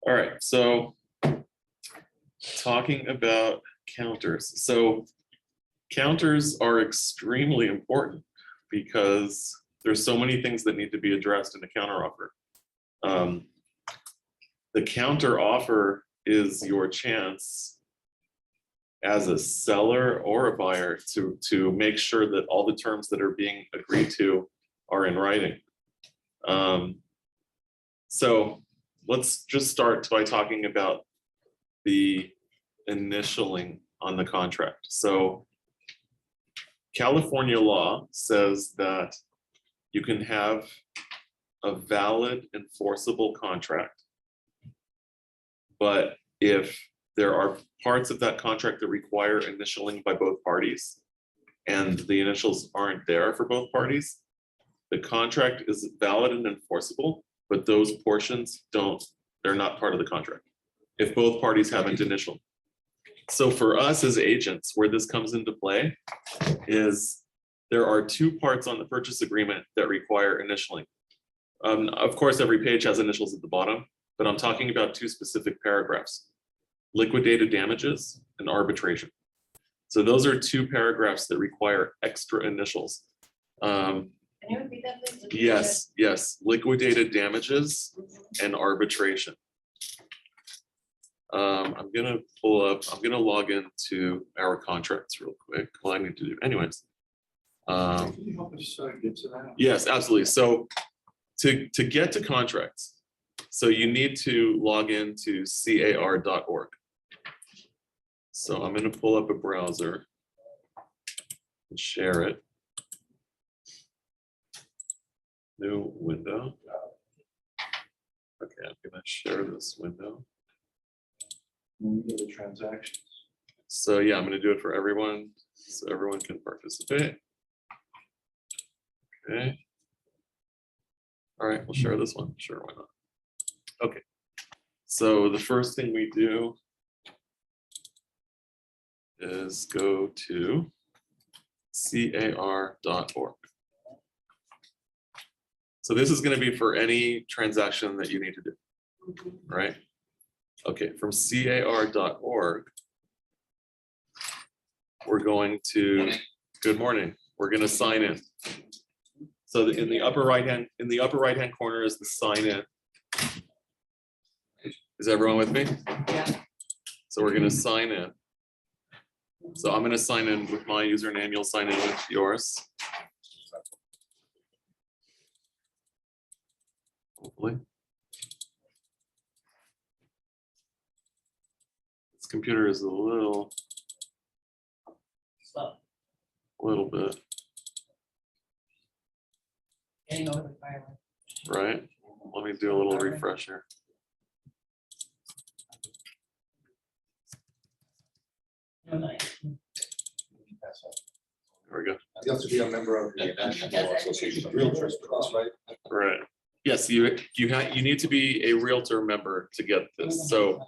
All right, so talking about counters. So counters are extremely important because there's so many things that need to be addressed in a counteroffer. The counter offer is your chance as a seller or a buyer to make sure that all the terms that are being agreed to are in writing. So let's just start by talking about the initialing on the contract. So California law says that you can have a valid enforceable contract, but if there are parts of that contract that require initialing by both parties and the initials aren't there for both parties, the contract is valid and enforceable, but those portions they're not part of the contract if both parties haven't initialed. So for us as agents, where this comes into play is there are two parts on the purchase agreement that require initialing. Of course, every page has initials at the bottom, but I'm talking about two specific paragraphs: liquidated damages and arbitration. So those are two paragraphs that require extra initials. Can you repeat that, please? Yes, liquidated damages and arbitration. I'm gonna log into our contracts real quick. Well, I need to do anyways. Can you help us get to that? Yes, absolutely. So to get to contracts, so you need to log into car.org. So I'm going to pull up a browser and share it. New window. Okay, I'm going to share this window. When we go to transactions. So yeah, I'm going to do it for everyone so everyone can participate. Okay. All right, we'll share this one. Sure, why not? Okay. So the first thing we do is go to car.org. So this is going to be for any transaction that you need to do, right? Okay, from car.org, we're going to, good morning, we're going to sign in. So in the upper right hand corner is the sign in. Is everyone with me? Yeah. So we're going to sign in. So I'm going to sign in with my username. You'll sign in with yours. Hopefully. This computer is a little bit. Getting over the fire. Right? Let me do a little refresh here. No, no. There we go. You have to be a member of the National Association of Realtors for us, right? Right. Yes, you need to be a realtor member to get this. So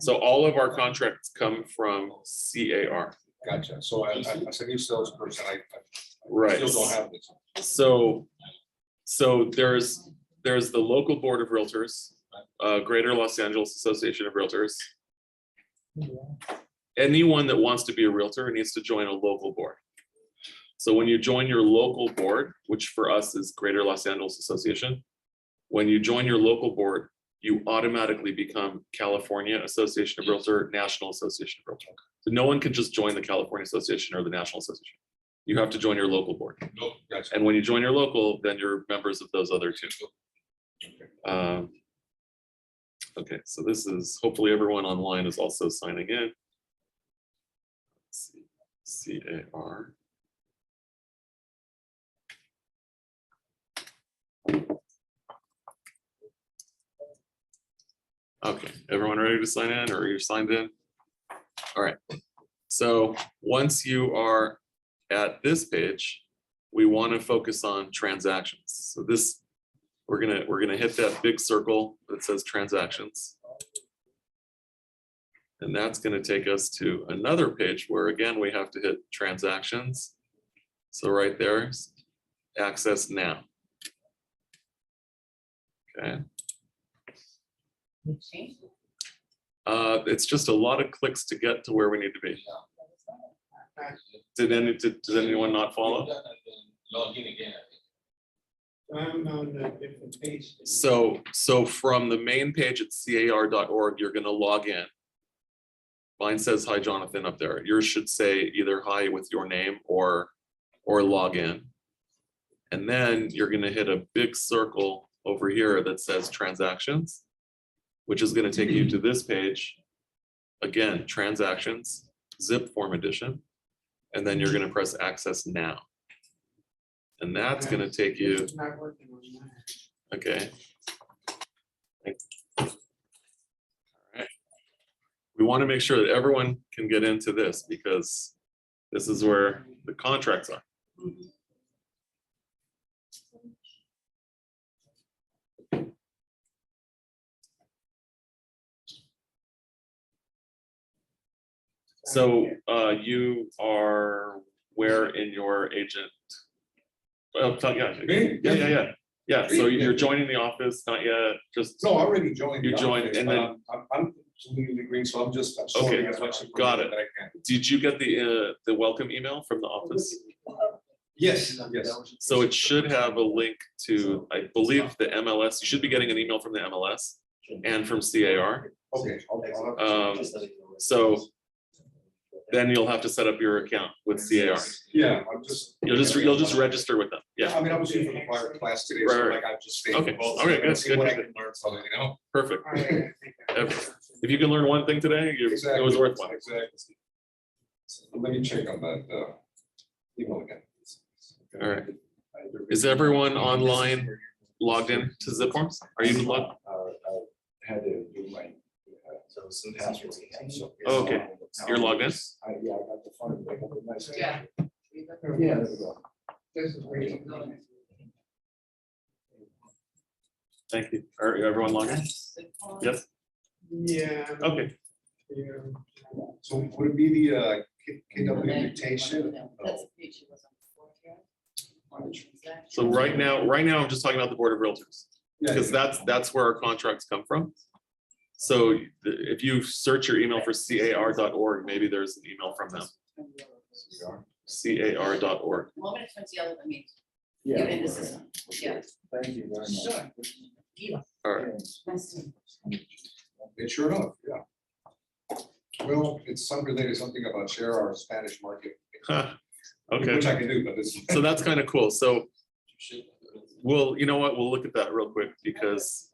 all of our contracts come from CAR. Gotcha. So as a new salesperson, I Right. still don't have this. So there's the local board of realtors, Greater Los Angeles Association of Realtors. Anyone that wants to be a realtor needs to join a local board. So when you join your local board, which for us is Greater Los Angeles Association, when you join your local board, you automatically become California Association of Realtor, National Association of Realtor. So no one can just join the California Association or the National Association. You have to join your local board. No, gotcha. And when you join your local, then you're members of those other two. Okay, so this is, hopefully everyone online is also signing in. Let's see, CAR. Okay, everyone ready to sign in, or you're signed in? All right, so once you are at this page, we want to focus on transactions. So this, we're gonna hit that big circle that says transactions. And that's going to take us to another page where again we have to hit transactions. So right there, access now. Okay. It's just a lot of clicks to get to where we need to be. Did anyone not follow? Log in again. I'm on a different page. So from the main page at car.org, you're gonna log in. Mine says hi Jonathan up there. Yours should say either hi with your name or log in. And then you're gonna hit a big circle over here that says transactions, which is gonna take you to this page. Again, transactions, zip form edition. And then you're gonna press access now. And that's gonna take you, It's not working on mine. okay. All right. We want to make sure that everyone can get into this because this is where the contracts are. So you are where in your agent? Well, Me? yeah. So you're joining the office, not yet, just, No, I already joined. You the joined, office, and but then- I'm legally green, so I'm Okay, sorting as much got information that I can. did you get the welcome email from the office? Yes. So it should have a link to, I believe, the MLS. You should be getting an email from the MLS and from CAR. Okay. I'll have to- So then you'll have to set up your account with CAR. Yeah, I'm just. You'll just register with them. Yeah, Yeah, I mean, I was here for the prior class today, so Right, like I just stayed. Okay, for both, okay, so I good, see good, what I good. can learn from it, you know? perfect. All right, I think I- If you can learn one thing today, it Exactly. was worth one. Exactly. So let me check on that, email again. All right. Is everyone online logged in to zip forms? Are you logged? I had to do my. Password. Oh, okay. You're logged in? Yeah, I got the fun. I got the nice. Yeah. Yeah, there we go. This is where you go. Thank you. Are everyone logged in? Yes? Yeah. Okay. Yeah. So would it be the KW invitation? That's the page she was on before, yeah. On the transaction. So right now, I'm just talking about the Board of Realtors. Yeah, Because that's where our contracts come from. So if you search your email for car.org, maybe there's an email from them. car.org. Moment it turns yellow, I mean, Yeah. you're in the system, yeah. Thank you very much. Sure. Eva, All right. nice to meet you. It sure enough, yeah. Well, it's unrelated, something about share our Spanish market. Huh. Okay, Which I can do, but it's. so that's kind of cool. So you know what? We'll look at that real quick because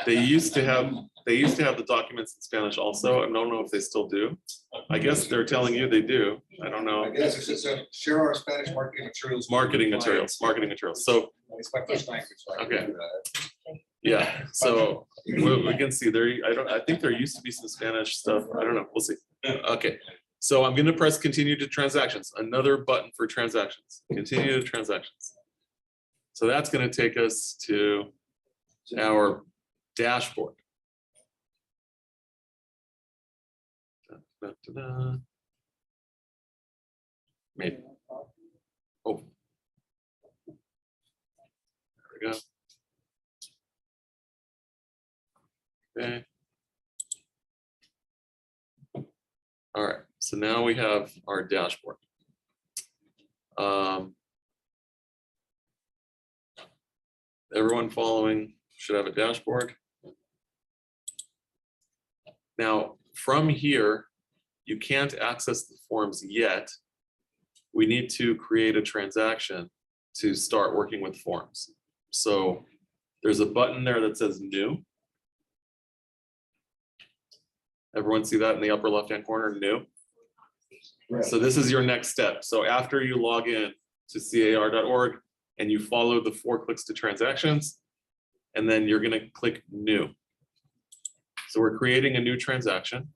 they used to have the documents in Spanish also. I don't know if they still do. I guess they're telling you they do. I don't I know. guess it's just share our Spanish marketing materials. Marketing materials. So It's my first language. so I can Okay. do that. yeah, so we can see there. I think there used to be some Spanish stuff. I don't know. We'll see. Okay. So I'm going to press continue to transactions, another button for transactions, continue to transactions. So that's going to take us to our dashboard. Da-da-da-da. Maybe. Oh. There we go. Okay. All right, so now we have our dashboard. Everyone following should have a dashboard. Now, from here, you can't access the forms yet. We need to create a transaction to start working with forms. So there's a button there that says new. Everyone see that in the upper left-hand corner, new? So this is your next step. So after you log in to car.org and you follow the 4 clicks to transactions, and then you're gonna click new. So we're creating a new transaction.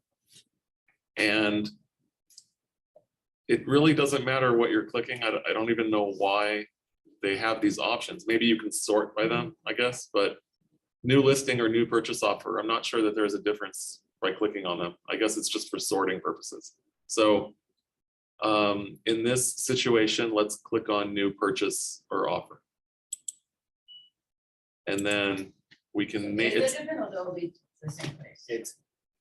And it really doesn't matter what you're clicking. I don't even know why they have these options. Maybe you can sort by them, I guess, but new listing or new purchase offer, I'm not sure that there's a difference by clicking on them. I guess it's just for sorting purposes. So in this situation, let's click on new purchase or offer. And then we can make Is it. it different or they'll be the same place? It's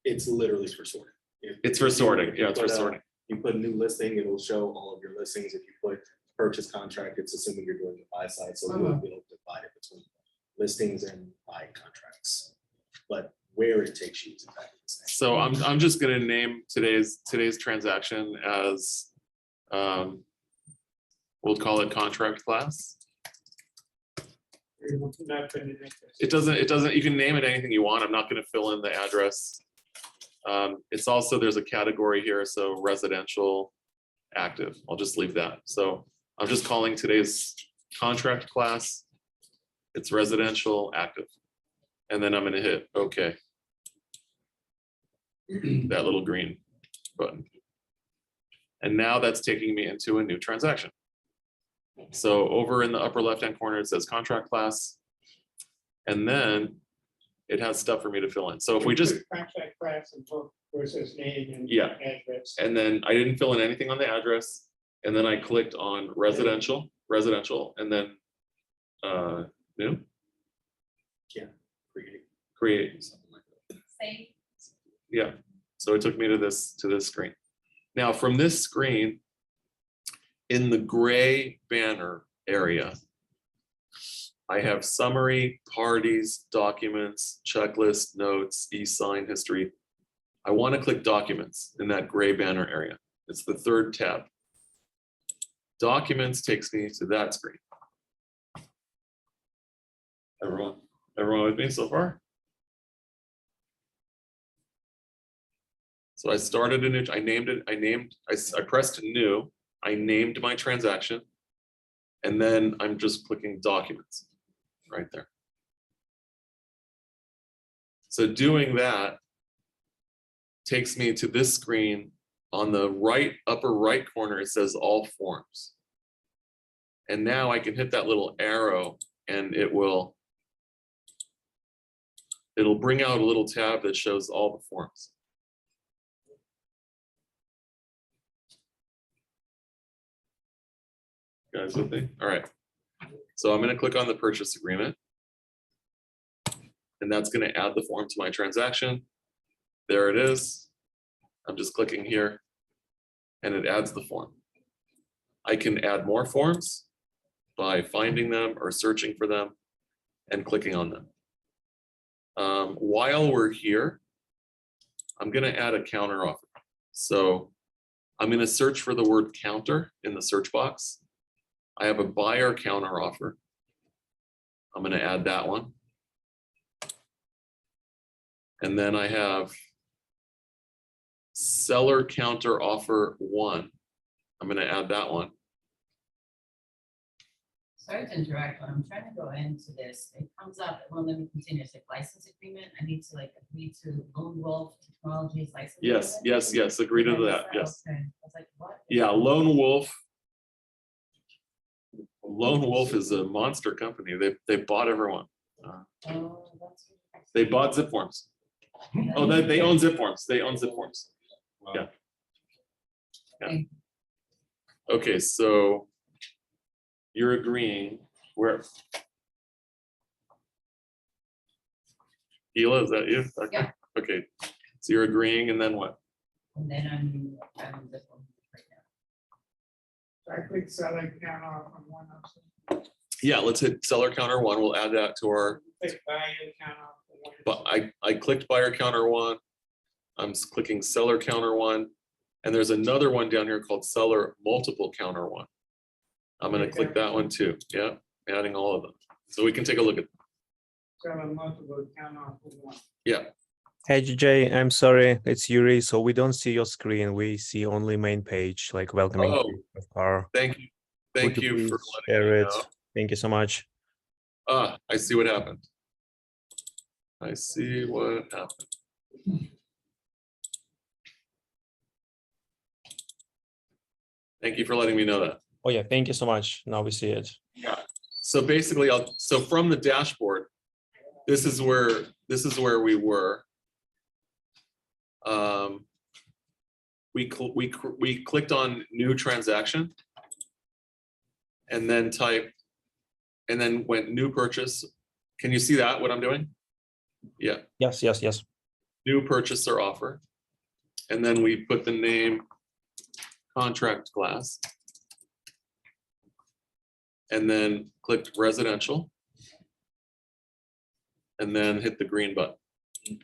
It's literally for sorting. It's for sorting. Yeah, it's for But, sorting. You put a new listing, it'll show all of your listings. If you put purchase contract, it's assuming you're doing the buy side, so you'll be able to divide it between listings and buy contracts. But where it takes you is exactly the same. So I'm just gonna name today's transaction as, we'll call it contract class. It doesn't, you can name it anything you want. I'm not gonna fill in the address. It's also, there's a category here, so residential, active. I'll just leave that. So I'm just calling today's contract class. It's residential, active. And then I'm gonna hit OK. That little green button. And now that's taking me into a new transaction. So over in the upper left-hand corner, it says contract class. And then it has stuff for me to fill in. So if we just, Contract class and book versus name and Yeah. address. and then I didn't fill in anything on the address. And then I clicked on residential, and then new, create. Same. Yeah, so it took me to this screen. Now from this screen, in the gray banner area, I have summary, parties, documents, checklist, notes, e-sign history. I want to click documents in that gray banner area. It's the third tab. Documents takes me to that screen. Everyone with me so far? So I started a new, I named it, I pressed new, I named my transaction, and then I'm just clicking documents right there. So doing that takes me to this screen. On the right, upper right corner, it says all forms. And now I can hit that little arrow and it'll bring out a little tab that shows all the forms. You guys with me? All right. So I'm going to click on the purchase agreement. And that's going to add the form to my transaction. There it is. I'm just clicking here and it adds the form. I can add more forms by finding them or searching for them and clicking on them. While we're here, I'm going to add a counter offer. So I'm going to search for the word counter in the search box. I have a buyer counter offer. I'm going to add that one. And then I have seller counter offer 1. I'm going to add that one. Sorry to interrupt, when I'm trying to go into this, it comes up, it won't let me continue, it's like license agreement. I need to like agree to Lone Wolf Technologies license. Yes, agreement? yes, yes. Agree to that. Yes. Okay. I was like, what? Yeah, Lone Wolf. Lone Wolf is a monster company. They bought everyone. Oh, that's. They bought zip forms. Oh, they own zip forms. They own zip forms. Yeah. Yeah. Okay, so you're agreeing where? Gila, is that you? Okay. Yeah. Okay, so you're agreeing and then what? And then I'm this one right now. So I click seller count off on one option. Yeah, let's hit seller counter 1. We'll add that to our, Click buyer count off on one. but I clicked buyer counter 1. I'm clicking seller counter 1. And there's another one down here called seller multiple counter 1. I'm going to click that one too. Yeah, adding all of them. So we can take a look at. Seller multiple count off on one. Yeah. Hey JJ, I'm sorry, it's Yuri. So we don't see your screen. We see only main page, like welcoming Oh. to the car. Thank you. Thank Would you please for share letting me it. know. Thank you so much. Ah, I see what happened. I see what happened. Thank you for letting me know that. Oh yeah, thank you so much. Now we see it. Yeah. So basically, so from the dashboard, this is where we were. We clicked on new transaction and then went new purchase. Can you see that, what I'm doing? Yeah, Yes, yes, yes. new purchaser offer. And then we put the name contract class. And then click residential. And then hit the green button. I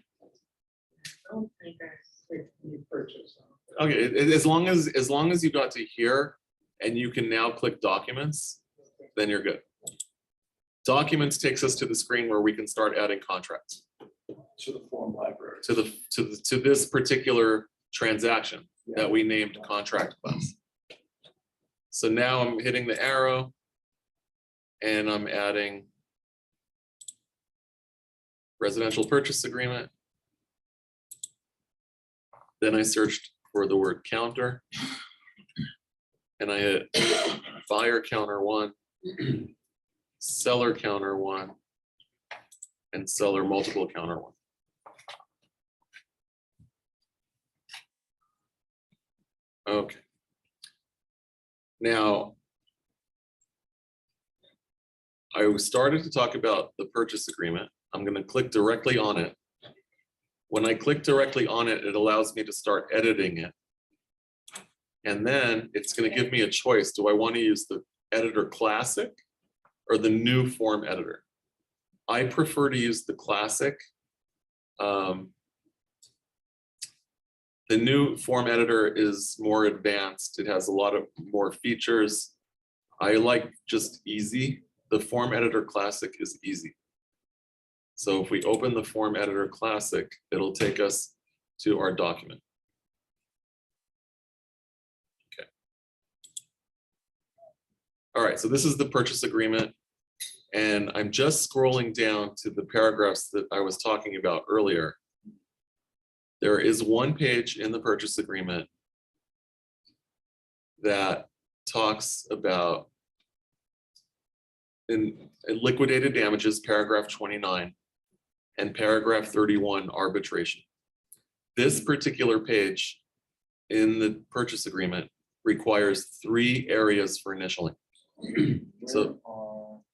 don't think I clicked the purchase. Okay, as long as you got to here and you can now click documents, then you're good. Documents takes us to the screen where we can start adding contracts To the form library. to this particular transaction that we named contract class. So now I'm hitting the arrow and I'm adding residential purchase agreement. Then I searched for the word counter. And I hit buyer counter 1, seller counter 1, and seller multiple counter 1. Okay. Now, I started to talk about the purchase agreement. I'm going to click directly on it. When I click directly on it, it allows me to start editing it. And then it's going to give me a choice. Do I want to use the editor classic or the new form editor? I prefer to use the classic. The new form editor is more advanced. It has a lot of more features. I like just easy. The form editor classic is easy. So if we open the form editor classic, it'll take us to our document. Okay. All right, so this is the purchase agreement. And I'm just scrolling down to the paragraphs that I was talking about earlier. There is one page in the purchase agreement that talks about in liquidated damages, paragraph 29, and paragraph 31, arbitration. This particular page in the purchase agreement requires 3 areas for initialing. So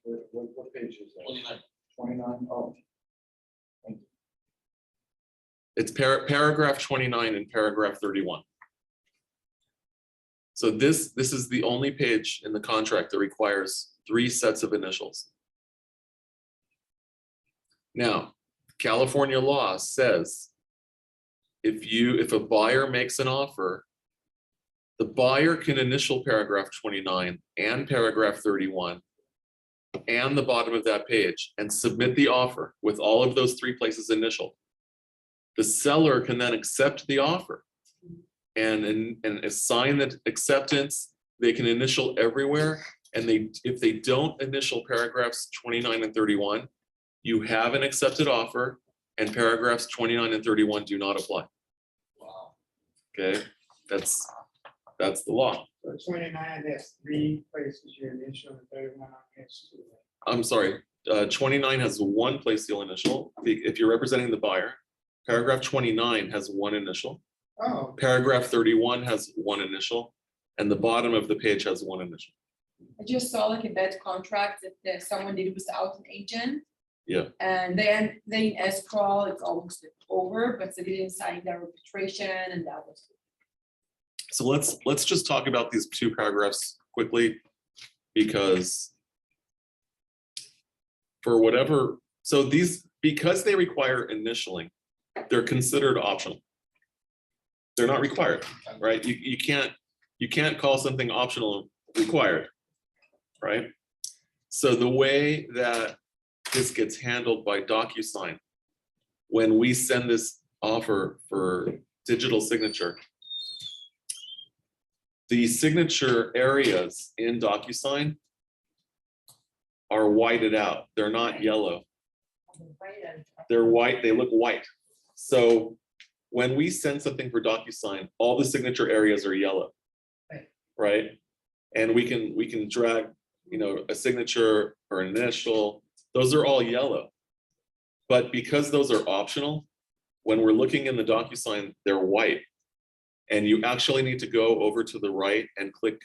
What page is that? 29. Oh. Thank you. it's paragraph 29 and paragraph 31. So this is the only page in the contract that requires 3 sets of initials. Now, California law says if a buyer makes an offer, the buyer can initial paragraph 29 and paragraph 31 and the bottom of that page and submit the offer with all of those 3 places initial. The seller can then accept the offer and assign the acceptance. They can initial everywhere. And if they don't initial paragraphs 29 and 31, you have an accepted offer and paragraphs 29 and 31 do not apply. Wow. Okay, that's the law. So 29, there's 3 places you initial, and 31 has 2. I'm sorry, 29 has 1 place you'll initial. If you're representing the buyer, paragraph 29 has 1 initial. Oh, Paragraph 31 has 1 initial, and the bottom of the page has 1 initial. I just saw like a bad contract that someone did without an agent. Yeah. And then they escrow, it's almost over, but they didn't sign their arbitration and that was. So let's just talk about these 2 paragraphs quickly, because for whatever, so these, because they require initialing, they're considered optional. They're not required, right? You can't call something optional required, right? So the way that this gets handled by DocuSign, when we send this offer for digital signature, the signature areas in DocuSign are whited out. They're not yellow. They're white, they look white. So when we send something for DocuSign, all the signature areas are yellow. Right? And we can drag, a signature or an initial, those are all yellow. But because those are optional, when we're looking in the DocuSign, they're white. And you actually need to go over to the right and click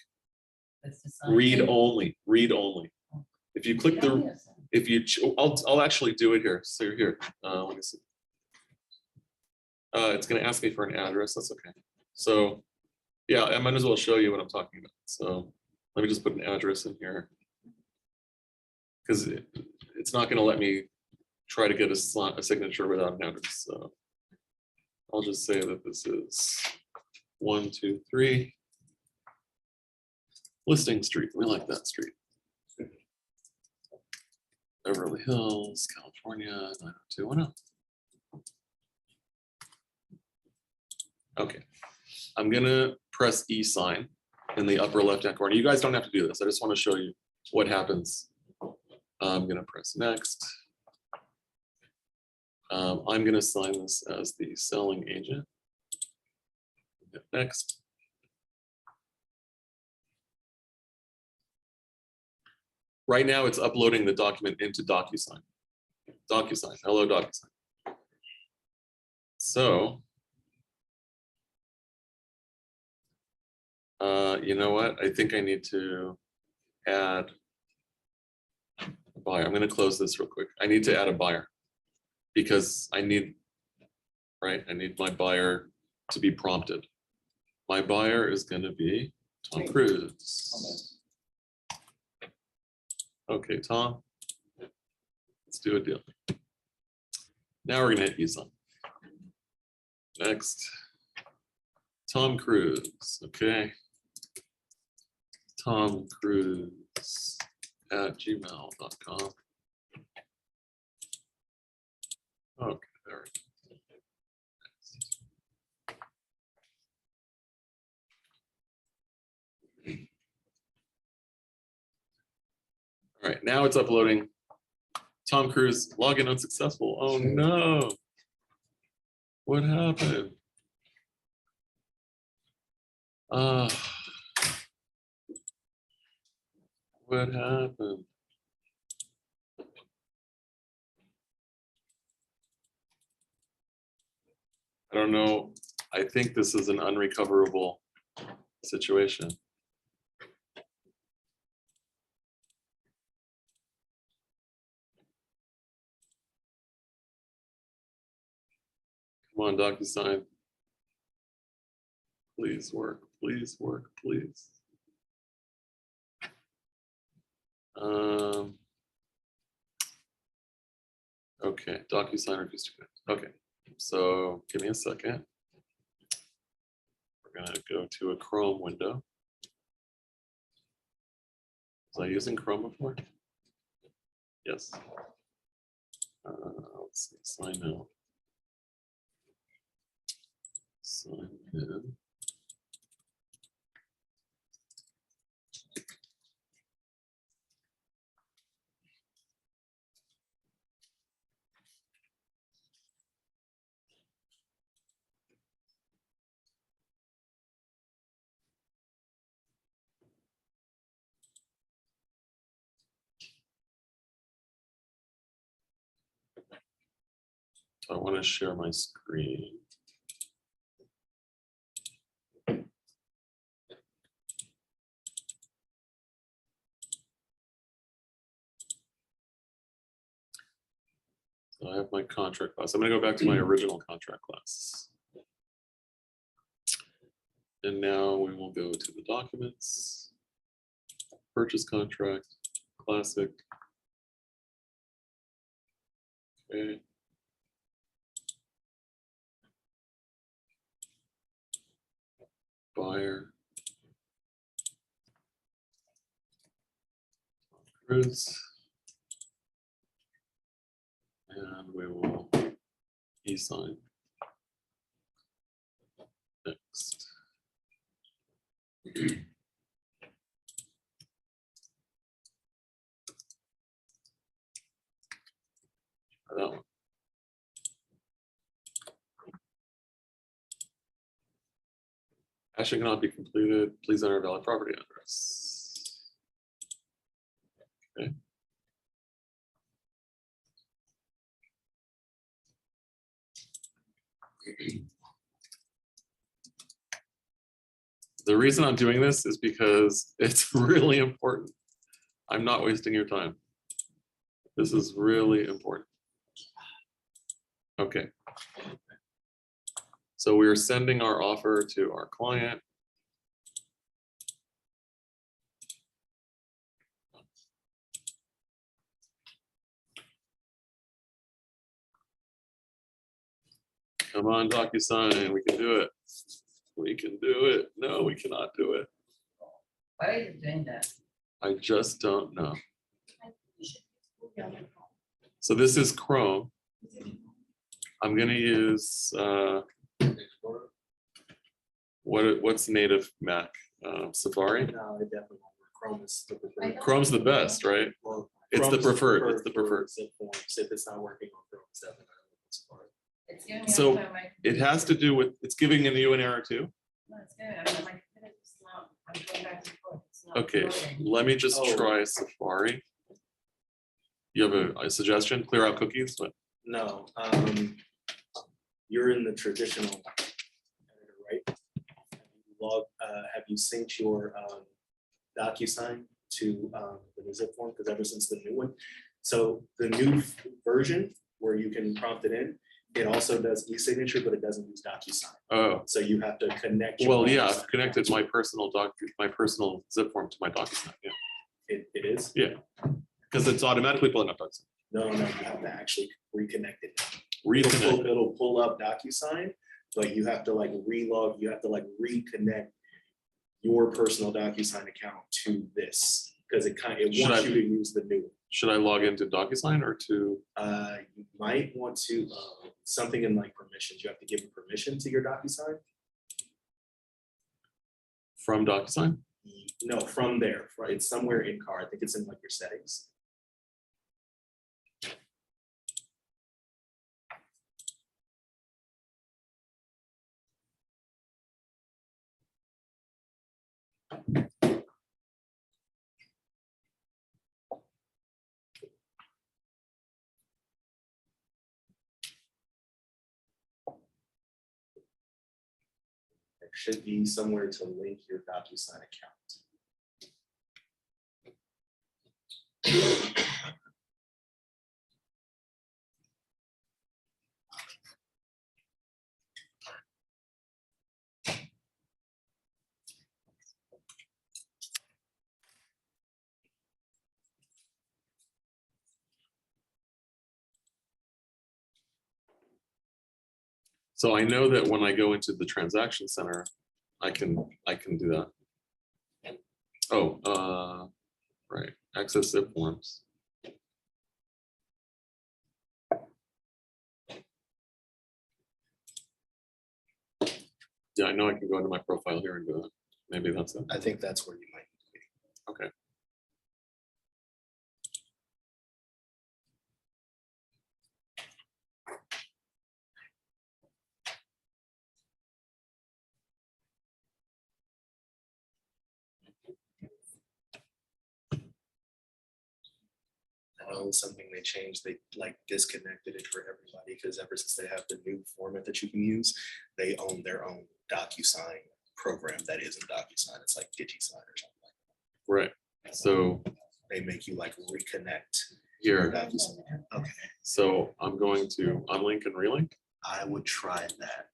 read only, read only. If you click I'll actually do it here. So you're here. Let me see. It's gonna ask me for an address, that's okay. So, yeah, I might as well show you what I'm talking about. So let me just put an address in here. Because it's not gonna let me try to get a signature without an address, so. I'll just say that this is 123 Listing Street. We like that street. Beverly Hills, California, 90210. Okay, I'm gonna press E sign in the upper left-hand corner. You guys don't have to do this. I just want to show you what happens. I'm gonna press next. I'm gonna sign this as the selling agent. Hit next. Right now, it's uploading the document into DocuSign. DocuSign, hello DocuSign. So, you know what? I think I need to add a buyer. I'm going to close this real quick. I need to add a buyer because I need my buyer to be prompted. My buyer is going to be Tom Cruise. Okay, Tom, let's do a deal. Now we're gonna hit e-sign. Next, Tom Cruise, okay. Tom Cruise at gmail.com. Okay, there we go. All right, now it's uploading. Tom Cruise, login unsuccessful. Oh no. What happened? What happened? I don't know. I think this is an unrecoverable situation. Come on, DocuSign. Please work, please work, please. Okay, DocuSign refused to connect. Okay, so give me a second. We're gonna go to a Chrome window. Was I using Chrome before? Yes. Let's see, sign out. Sign in. So I want to share my screen. So I have my contract class. I'm going to go back to my original contract class. And now we will go to the documents, purchase contract, classic. Okay. Buyer. Cruise. And we will e-sign. Next. Try that one. Hashing cannot be completed. Please enter a valid property address. Okay. The reason I'm doing this is because it's really important. I'm not wasting your time. This is really important. Okay. So we are sending our offer to our client. Come on, DocuSign, we can do it. We can do it. No, we cannot do it. Why are you doing that? I just don't know. So this is Chrome. I'm gonna use, what's native Mac? Safari? No, it definitely won't work. Chrome is the preferred. Chrome's the best, right? Well, It's the Chrome's preferred, it's the for preferred. zip forms. If it's not working on Chrome, it's definitely not working on Safari. It's giving me. So, a hard time, my It has to do with, it's giving you an error too? No, it's good. I mean, my computer's not, I'm going back and forth. It's not Okay, loading. let me just Oh. try Safari. You have a suggestion? Clear out cookies? What? No, you're in the traditional editor, right? Have you synced your DocuSign to the new zip form? Because ever since the new one, so the new version where you can prompt it in, it also does e-signature, but it doesn't use DocuSign. Oh, So you have to connect. your well, yeah, DocuSign I've connected my personal zip form to my DocuSign, yeah. It is? Because it's automatically pulling up DocuSign. No, you have to actually reconnect it. Reconnect. It'll pull up DocuSign, but you have to like relog, you have to like reconnect your personal DocuSign account to this, because it Should wants I- you to use the new one. Should I log into DocuSign or to, You might want to, something in like permissions, you have to give permission to your DocuSign. from DocuSign? No, from there, right? It's somewhere in car. I think it's in like your settings. There should be somewhere to link your DocuSign account. So I know that when I go into the transaction center, I can do that. Oh, right, access zip forms. Yeah, I know I can go into my profile here and do that. Maybe that's it. I think that's where you might be. Okay. I know something they changed, they like disconnected it for everybody, because ever since they have the new format that you can use, they own their own DocuSign program that isn't DocuSign. It's like DigiSign or something like Right, so that. They make you like reconnect here, your DocuSign. Okay, so I'm going to unlink and relink. I would try that.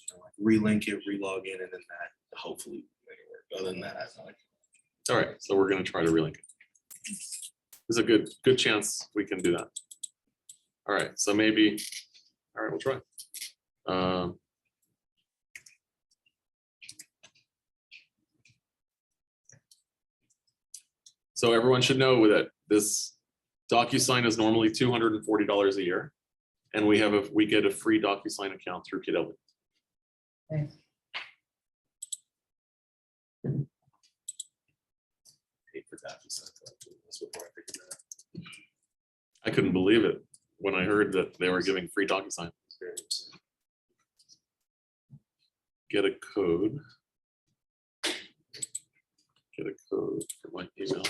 So, like, relink it, relog in, and then that hopefully make it work. Other than that, I like. All right, so we're gonna try to relink it. There's a good chance we can do that. All right, so maybe, all right, we'll try. So everyone should know that this DocuSign is normally $240 a year. And we get a free DocuSign account through KW. Thanks. Paid for DocuSign. That's before I figured that out. I couldn't believe it when I heard that they were giving free DocuSign. It's very interesting. Get a code. Get a code for my email.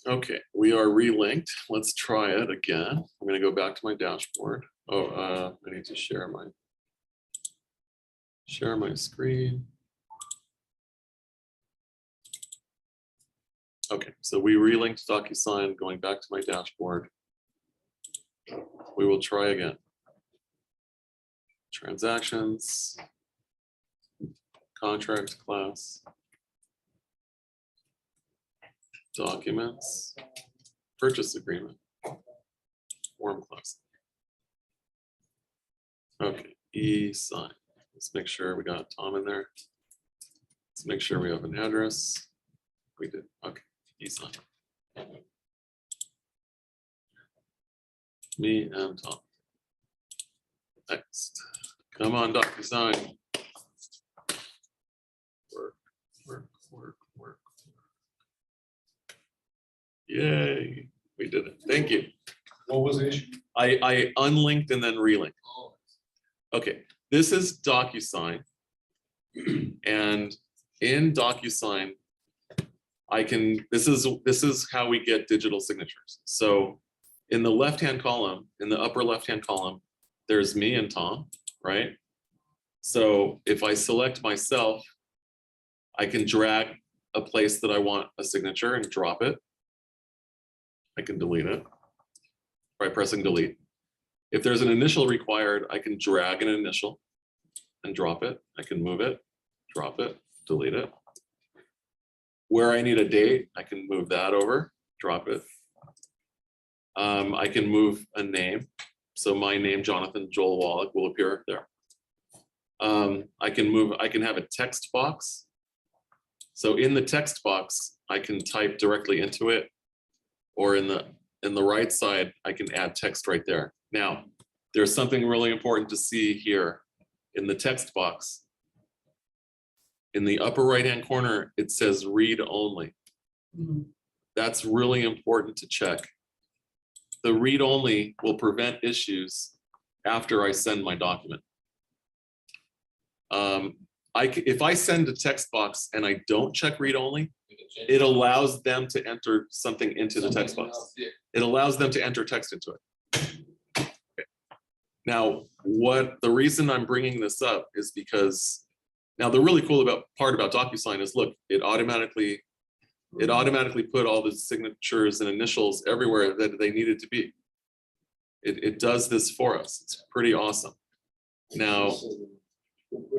Okay, we are relinked. Let's try it again. I'm going to go back to my dashboard. I need to share my screen. Okay, so we relinked DocuSign, going back to my dashboard. We will try again. Transactions, contract class, documents, purchase agreement, form class. Okay, e-sign. Let's make sure we got Tom in there. Let's make sure we have an address. We did, okay, e-sign. Me and Tom. Next, come on, DocuSign. Work, work, work, work. Yay, we did it. Thank you. What was the issue? I unlinked and then relinked. Okay, this is DocuSign. And in DocuSign, this is how we get digital signatures. So in the left-hand column, in the upper left-hand column, there's me and Tom, right? So if I select myself, I can drag a place that I want a signature and drop it. I can delete it by pressing delete. If there's an initial required, I can drag an initial and drop it. I can move it, drop it, delete it. Where I need a date, I can move that over, drop it. I can move a name. So my name, Jonathan Joel Wallack, will appear there. I can have a text box. So in the text box, I can type directly into it, or in the right side, I can add text right there. Now, there's something really important to see here in the text box. In the upper right-hand corner, it says read only. That's really important to check. The read only will prevent issues after I send my document. If I send a text box and I don't check read only, it allows them to enter something into the text box. It allows them to enter text into it. Okay. Now, the reason I'm bringing this up is because now the really cool part about DocuSign is, look, it automatically put all the signatures and initials everywhere that they needed to be. It does this for us. It's pretty awesome. Now,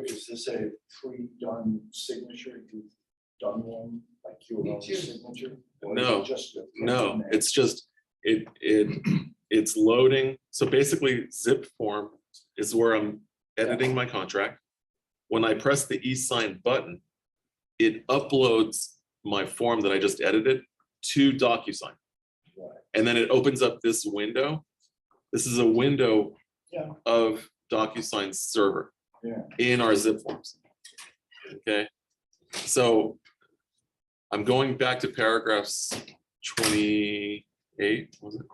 Is this a pre-done signature? You've done one, like your own signature? Or is it No, just a no, document? it's just, it's loading. So basically zip form is where I'm editing my contract. When I press the e-sign button, it uploads my form that I just edited to DocuSign. Right. And then it opens up this window. This is a window Yeah. of DocuSign's server Yeah. in our zip forms. Okay, so I'm going back to paragraphs 28, was it?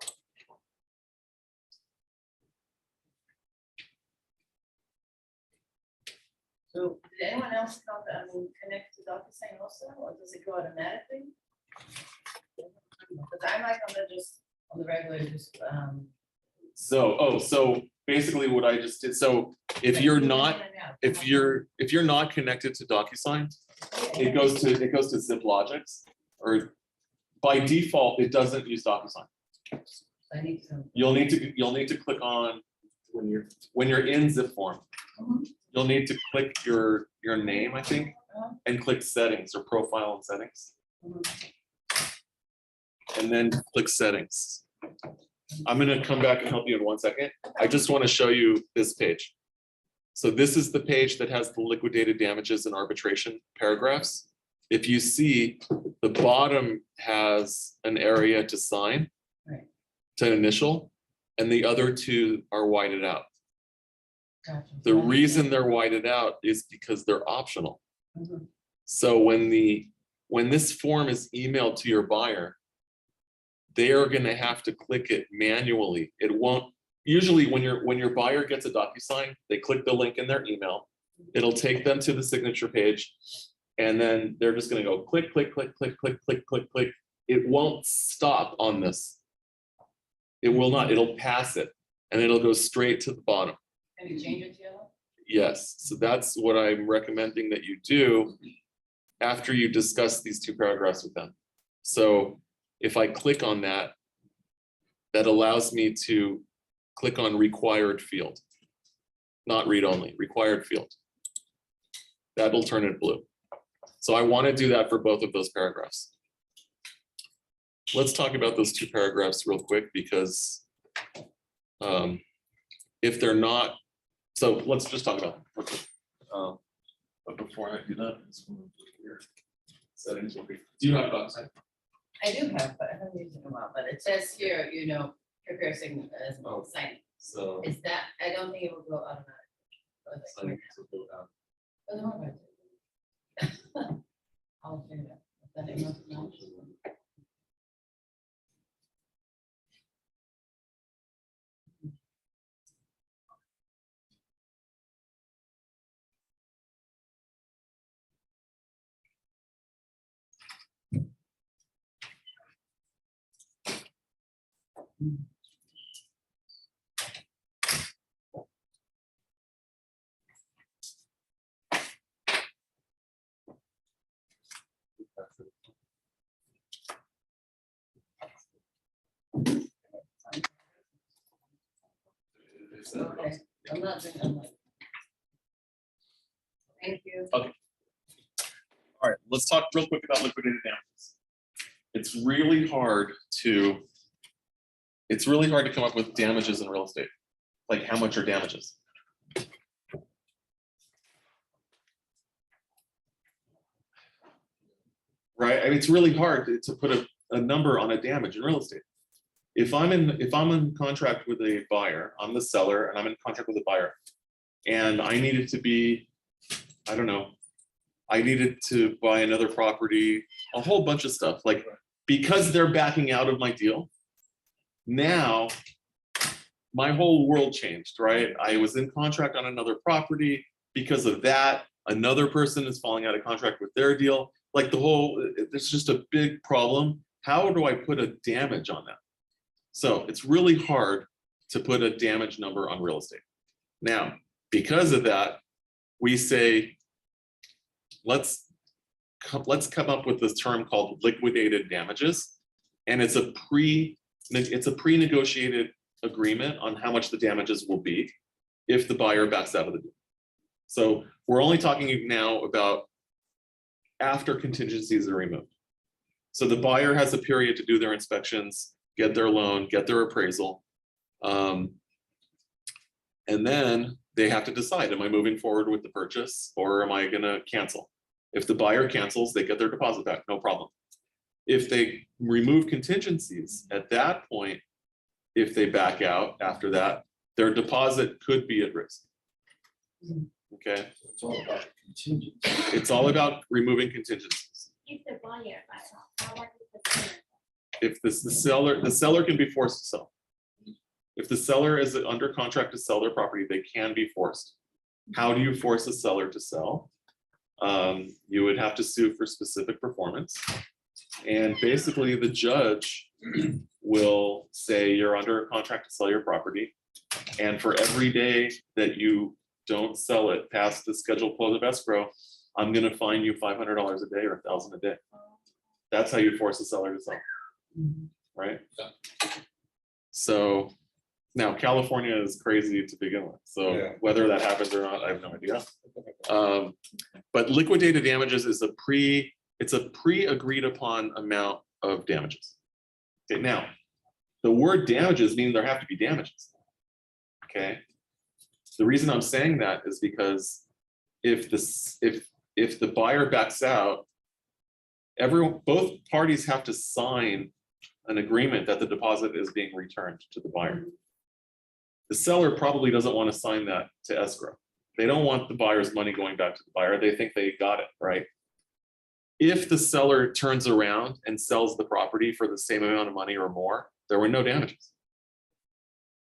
So did anyone else connect to DocuSign also, or does it go automatically? Because I'm like on the regular, So basically what I just did, so if you're not connected to DocuSign, it goes to ZipLogix, or by default, it doesn't use DocuSign. I need to. You'll need to click on when you're in zip form. You'll need to click your name, I think, and click settings or profile and settings. And then click settings. I'm gonna come back and help you in 1 second. I just want to show you this page. So this is the page that has the liquidated damages and arbitration paragraphs. If you see, the bottom has an area to sign, Right. to initial, and the other two are whited out. Gotcha. The reason they're whited out is because they're optional. Mhm. So when this form is emailed to your buyer, they are going to have to click it manually. It won't, usually when your buyer gets a DocuSign, they click the link in their email. It'll take them to the signature page, and then they're just going to go click, click, click, click, click, click, click, click. It won't stop on this. It will not, it'll pass it. and it'll go straight to the bottom. Can you change it to yellow? Yes, so that's what I'm recommending that you do after you discuss these two paragraphs with them. So if I click on that, that allows me to click on required field, not read only, required field. That'll turn it blue. So I want to do that for both of those paragraphs. Let's talk about those two paragraphs real quick because if they're not, so let's just talk about them real quick. But before I do that, settings will be. Do you have DocSign? I do have, but I haven't used it in a while, but it says here, you know, prepare sign as Oh. signing. So. Is that, I don't think it will go automatic. Or like- signing will go down. Oh, no, I did. I'll figure it out. Then it must not. Okay, I'm not doing, I'm like. Thank you. All right, let's talk real quick about liquidated damages. It's really hard to come up with damages in real estate. Like how much are damages? Right, I mean, it's really hard to put a number on a damage in real estate. If I'm in contract with a buyer, I'm the seller and I'm in contract with a buyer, and I needed to be, I don't know, I needed to buy another property, a whole bunch of stuff, like because they're backing out of my deal. Now, my whole world changed, right? I was in contract on another property. Because of that, another person is falling out of contract with their deal. Like there's just a big problem. How do I put a damage on that? So it's really hard to put a damage number on real estate. Now, because of that, we say, let's come up with this term called liquidated damages. And it's a pre-negotiated agreement on how much the damages will be if the buyer backs out of the deal. So we're only talking now about after contingencies are removed. So the buyer has a period to do their inspections, get their loan, get their appraisal. And then they have to decide, am I moving forward with the purchase or am I gonna cancel? If the buyer cancels, they get their deposit back, no problem. If they remove contingencies, at that point, if they back out after that, their deposit could be at risk. Okay, It's all about contingency. it's all about removing contingencies. If the buyer backs out, how much is the seller? If the seller can be forced to sell. If the seller is under contract to sell their property, they can be forced. How do you force a seller to sell? You would have to sue for specific performance. And basically the judge will say you're under a contract to sell your property. And for every day that you don't sell it past the scheduled close of escrow, I'm gonna fine you $500 a day or $1,000 a day. That's how you force a seller to sell, right? So now California is crazy to begin with. So Yeah. whether that happens or not, I have no idea. But liquidated damages is a pre-agreed upon amount of damages. Okay, now the word damages mean there have to be damages. Okay. The reason I'm saying that is because if the buyer backs out, both parties have to sign an agreement that the deposit is being returned to the buyer. The seller probably doesn't want to sign that to escrow. They don't want the buyer's money going back to the buyer. They think they got it, right? If the seller turns around and sells the property for the same amount of money or more, there were no damages.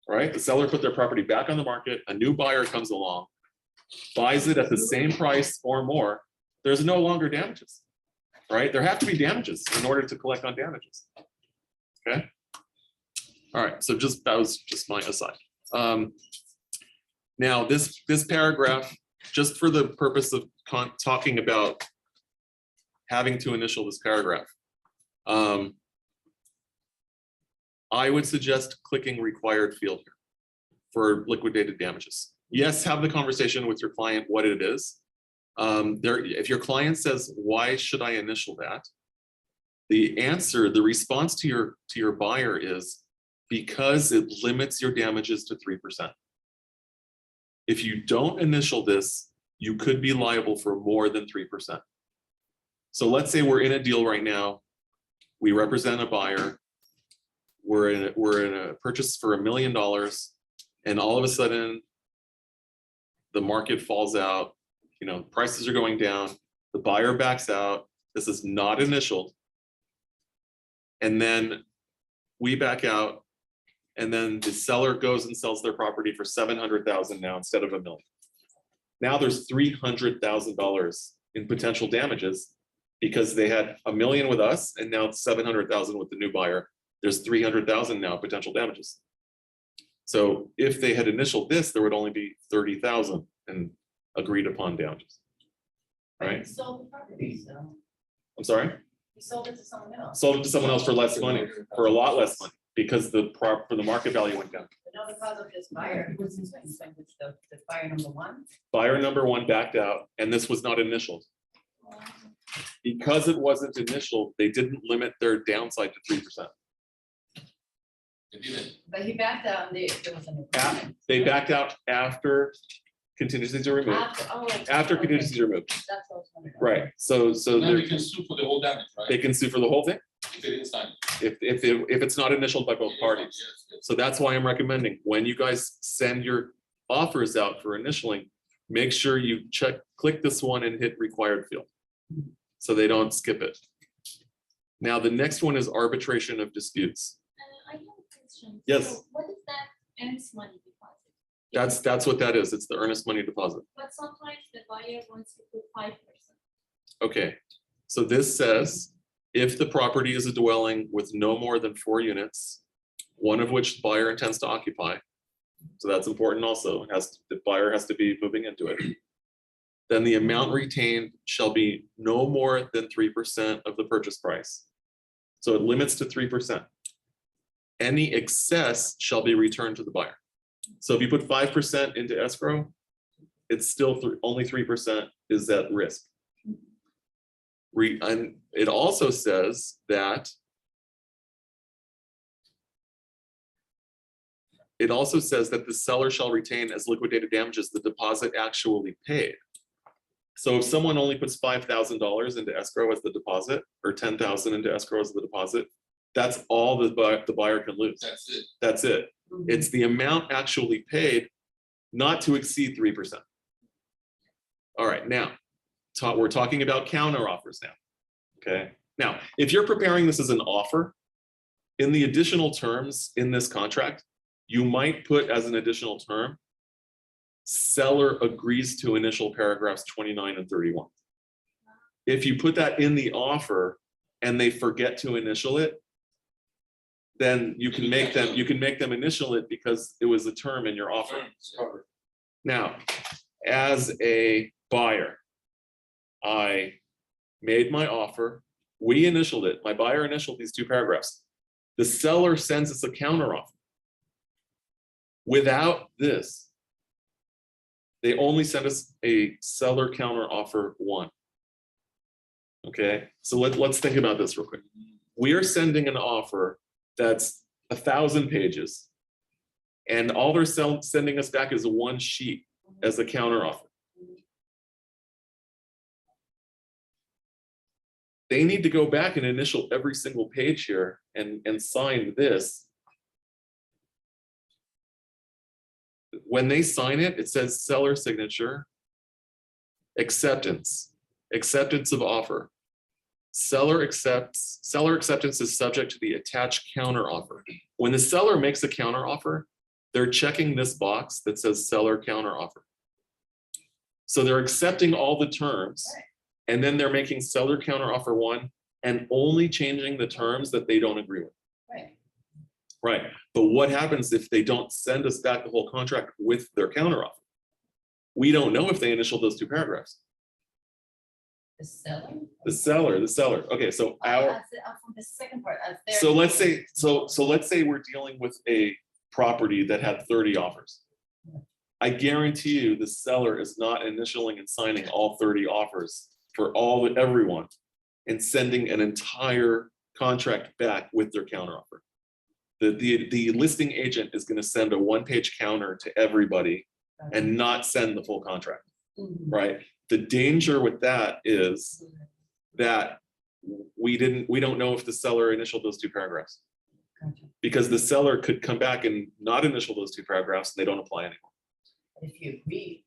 Right? The seller put their property back on the market, a new buyer comes along, buys it at the same price or more, there's no longer damages. Right? There have to be damages in order to collect on damages. Okay? All right, so that was just my aside. Now, this paragraph, just for the purpose of talking about having to initial this paragraph, I would suggest clicking required field here for liquidated damages. Yes, have the conversation with your client what it is. If your client says, why should I initial that? The answer, the response to your buyer is because it limits your damages to 3%. If you don't initial this, you could be liable for more than 3%. So let's say we're in a deal right now. We represent a buyer. We're in a purchase for $1 million, and all of a sudden the market falls out, prices are going down, the buyer backs out, this is not initialed, and then we back out, and then the seller goes and sells their property for $700,000 now instead of $1 million. Now there's $300,000 in potential damages because they had $1 million with us and now it's $700,000 with the new buyer. There's $300,000 now potential damages. So if they had initialed this, there would only be $30,000 in agreed upon damages. Right? You sold the property, so I'm sorry? you sold it to someone else. Sold it to someone else for less money, for a lot less money, because the market value went down. But not because of this buyer, it was the buyer number one. Buyer number one backed out, and this was not initialed. Because it wasn't initialed, they didn't limit their downside to 3%. But he backed out and there was an agreement. They backed out after contingencies are removed. After contingencies are removed. That's what I was wondering. Right. So Now they're- we can sue for the whole damage, right? they can sue for the whole thing If they didn't sign. if it's not initialed by both parties. Yes, yes. So that's why I'm recommending when you guys send your offers out for initialing, make sure you click this one and hit required field, so they don't skip it. Now, the next one is arbitration of disputes. I have a question. Yes. So what is that earnest money deposit? That's what that is. It's the earnest money deposit. But sometimes the buyer wants to put 5%. Okay, so this says if the property is a dwelling with no more than 4 units, one of which the buyer intends to occupy, so that's important also, the buyer has to be moving into it, then the amount retained shall be no more than 3% of the purchase price. So it limits to 3%. Any excess shall be returned to the buyer. So if you put 5% into escrow, it's still only 3% is at risk. And it also says that the seller shall retain as liquidated damages the deposit actually paid. So if someone only puts $5,000 into escrow as the deposit, or $10,000 into escrow as the deposit, that's all the buyer can lose. That's it. That's it. It's the amount actually paid, not to exceed 3%. All right, now, we're talking about counter offers now. Okay, now, if you're preparing this as an offer, in the additional terms in this contract, you might put as an additional term, seller agrees to initial paragraphs 29 and 31. If you put that in the offer and they forget to initial it, then you can make them initial it because it was a term in your offer. Now, as a buyer, I made my offer, we initialed it, my buyer initialed these 2 paragraphs. The seller sends us a counter offer. Without this, they only send us a seller counter offer 1. Okay, so let's think about this real quick. We are sending an offer that's 1,000 pages, and all they're sending us back is 1 sheet as a counter offer. They need to go back and initial every single page here and sign this. When they sign it, it says seller signature, acceptance of offer. Seller acceptance is subject to the attached counter offer. When the seller makes a counter offer, they're checking this box that says seller counter offer. So they're accepting all the terms, and then they're making seller counter offer 1 and only changing the terms that they don't agree with. Right. Right, but what happens if they don't send us back the whole contract with their counteroffer? We don't know if they initialed those two paragraphs. The seller? The seller, okay, so our, From the second part. as so their- let's say, so let's say we're dealing with a property that had 30 offers. I guarantee you the seller is not initialing and signing all 30 offers for everyone and sending an entire contract back with their counteroffer. The listing agent is gonna send a one-page counter to everybody and not send the full contract, Mhm. right? The danger with that is that we don't know if the seller initialed those two paragraphs. Gotcha. Because the seller could come back and not initial those two paragraphs and they don't apply anymore. But if you agree,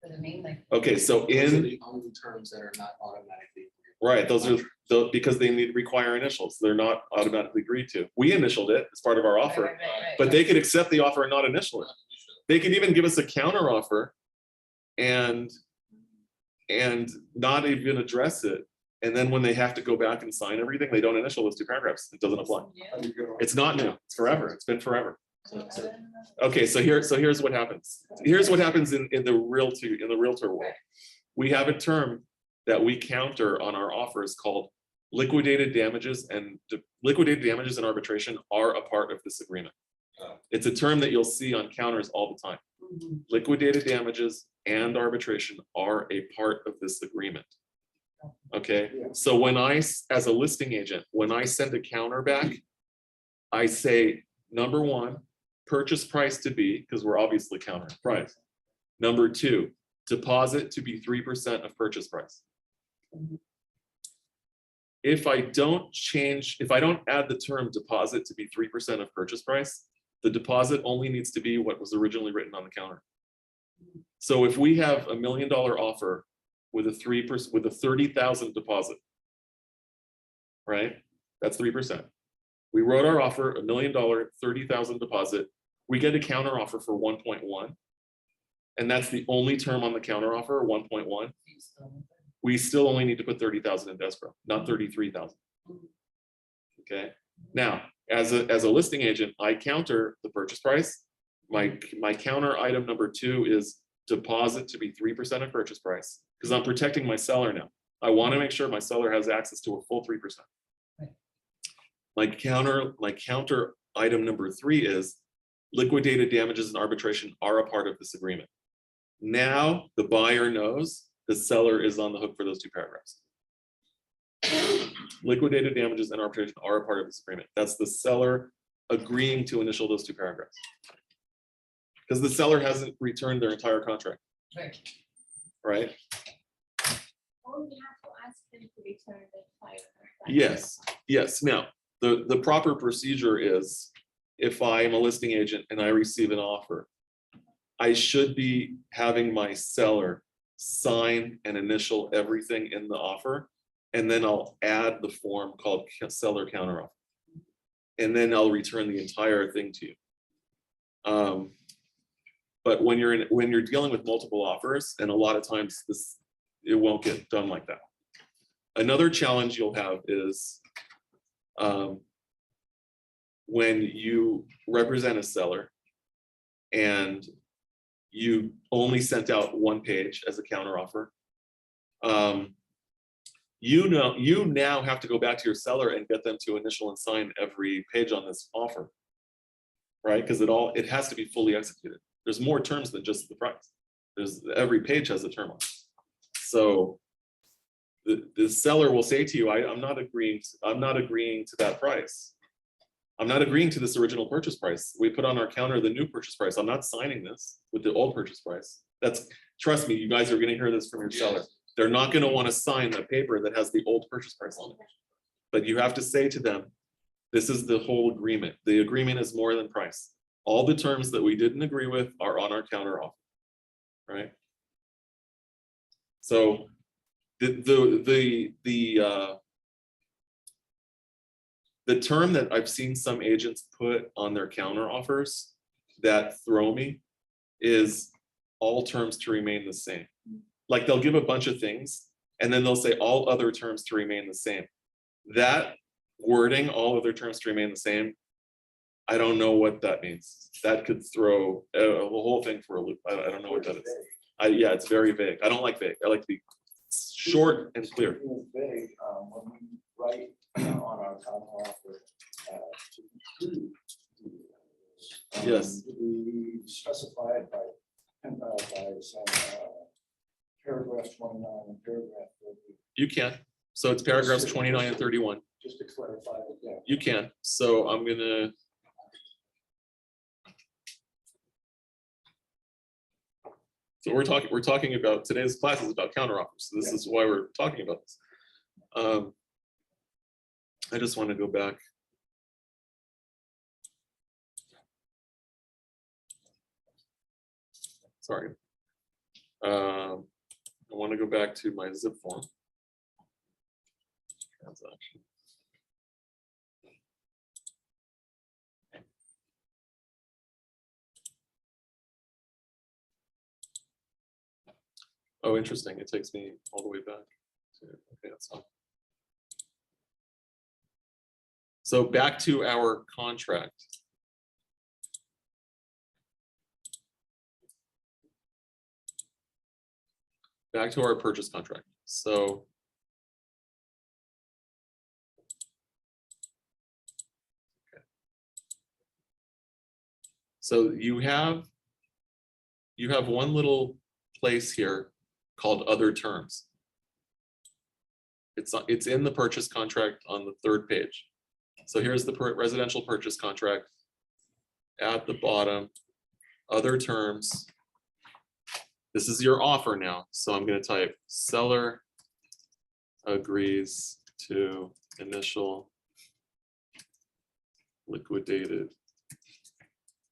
does it mean like? Okay, so Those are in, the only terms that are not automatically. right, those are, because they need require initials, they're not automatically agreed to. We initialed it as part of our Right, offer, right, right, right, but right. they could accept the offer and not initial it. They could even give us a counter offer and not even address it. And then when they have to go back and sign everything, they don't initial those two paragraphs. It doesn't apply. Yeah. How do you go? It's not new. It's forever. It's been forever. So- Okay, so here's what happens. Here's what happens in the realtor world. We have a term that we counter on our offers called liquidated damages, and liquidated damages and arbitration are a part of this agreement. It's a term that you'll see on counters all the time. Mhm. Liquidated damages and arbitration are a part of this agreement. Okay, Yeah. so when as a listing agent, when I send a counter back, I say, number one, purchase price to be, because we're obviously countering price. Number two, deposit to be 3% of purchase price. If I don't add the term deposit to be 3% of purchase price, the deposit only needs to be what was originally written on the counter. So if we have $1 million offer with a 3%, with a 30,000 deposit, right? That's 3%. We wrote our offer, $1 million, 30,000 deposit. We get a counter offer for 1.1. And that's the only term on the counter offer, 1.1. We still only need to put 30,000 in escrow, not 33,000. Okay, now, as a listing agent, I counter the purchase price. My counter item number 2 is deposit to be 3% of purchase price, because I'm protecting my seller now. I want to make sure my seller has access to a full 3%. Right. My counter item number 3 is liquidated damages and arbitration are a part of this agreement. Now the buyer knows the seller is on the hook for those 2 paragraphs. Liquidated damages and arbitration are a part of this agreement. That's the seller agreeing to initial those 2 paragraphs. Because the seller hasn't returned their entire contract, Right. right? Or we have to ask them to return the entire contract. Yes. Now, the proper procedure is, if I am a listing agent and I receive an offer, I should be having my seller sign and initial everything in the offer, and then I'll add the form called seller counteroffer. And then I'll return the entire thing to you. But when you're dealing with multiple offers, and a lot of times it won't get done like that. Another challenge you'll have is when you represent a seller and you only sent out 1 page as a counteroffer. You now have to go back to your seller and get them to initial and sign every page on this offer, right? Because it has to be fully executed. There's more terms than just the price. Every page has a term on it. So the seller will say to you, I'm not agreeing to that price. I'm not agreeing to this original purchase price. We put on our counter the new purchase price. I'm not signing this with the old purchase price. Trust me, you guys are gonna hear this from your seller. They're not gonna wanna sign the paper that has the old purchase price on it. But you have to say to them, this is the whole agreement. The agreement is more than price. All the terms that we didn't agree with are on our counter offer, right? So the term that I've seen some agents put on their counter offers that throw me is all terms to remain the same. Like they'll give a bunch of things and then they'll say all other terms to remain the same. That wording, all other terms to remain the same, I don't know what that means. That could throw a whole thing for a loop. I don't know what that is. Yeah, it's very vague. I don't like vague. I like to be short and clear. It's vague, when we write on our common offer, to include. Yes. We specify it by some, paragraph 29 and paragraph 30, You can. So it's paragraphs 29 and 31. just to clarify it, yeah. You can. So I'm gonna. So we're talking about, today's class is about counteroffers. So this is why we're talking about this. I just want to go back. Sorry. I want to go back to my zip form. Transaction. Oh, interesting. It takes me all the way back to, okay, that's fine. So back to our contract. Back to our purchase contract. So okay. So you have one little place here called other terms. It's in the purchase contract on the third page. So here's the residential purchase contract. At the bottom, other terms. This is your offer now. So I'm going to type seller agrees to initial liquidated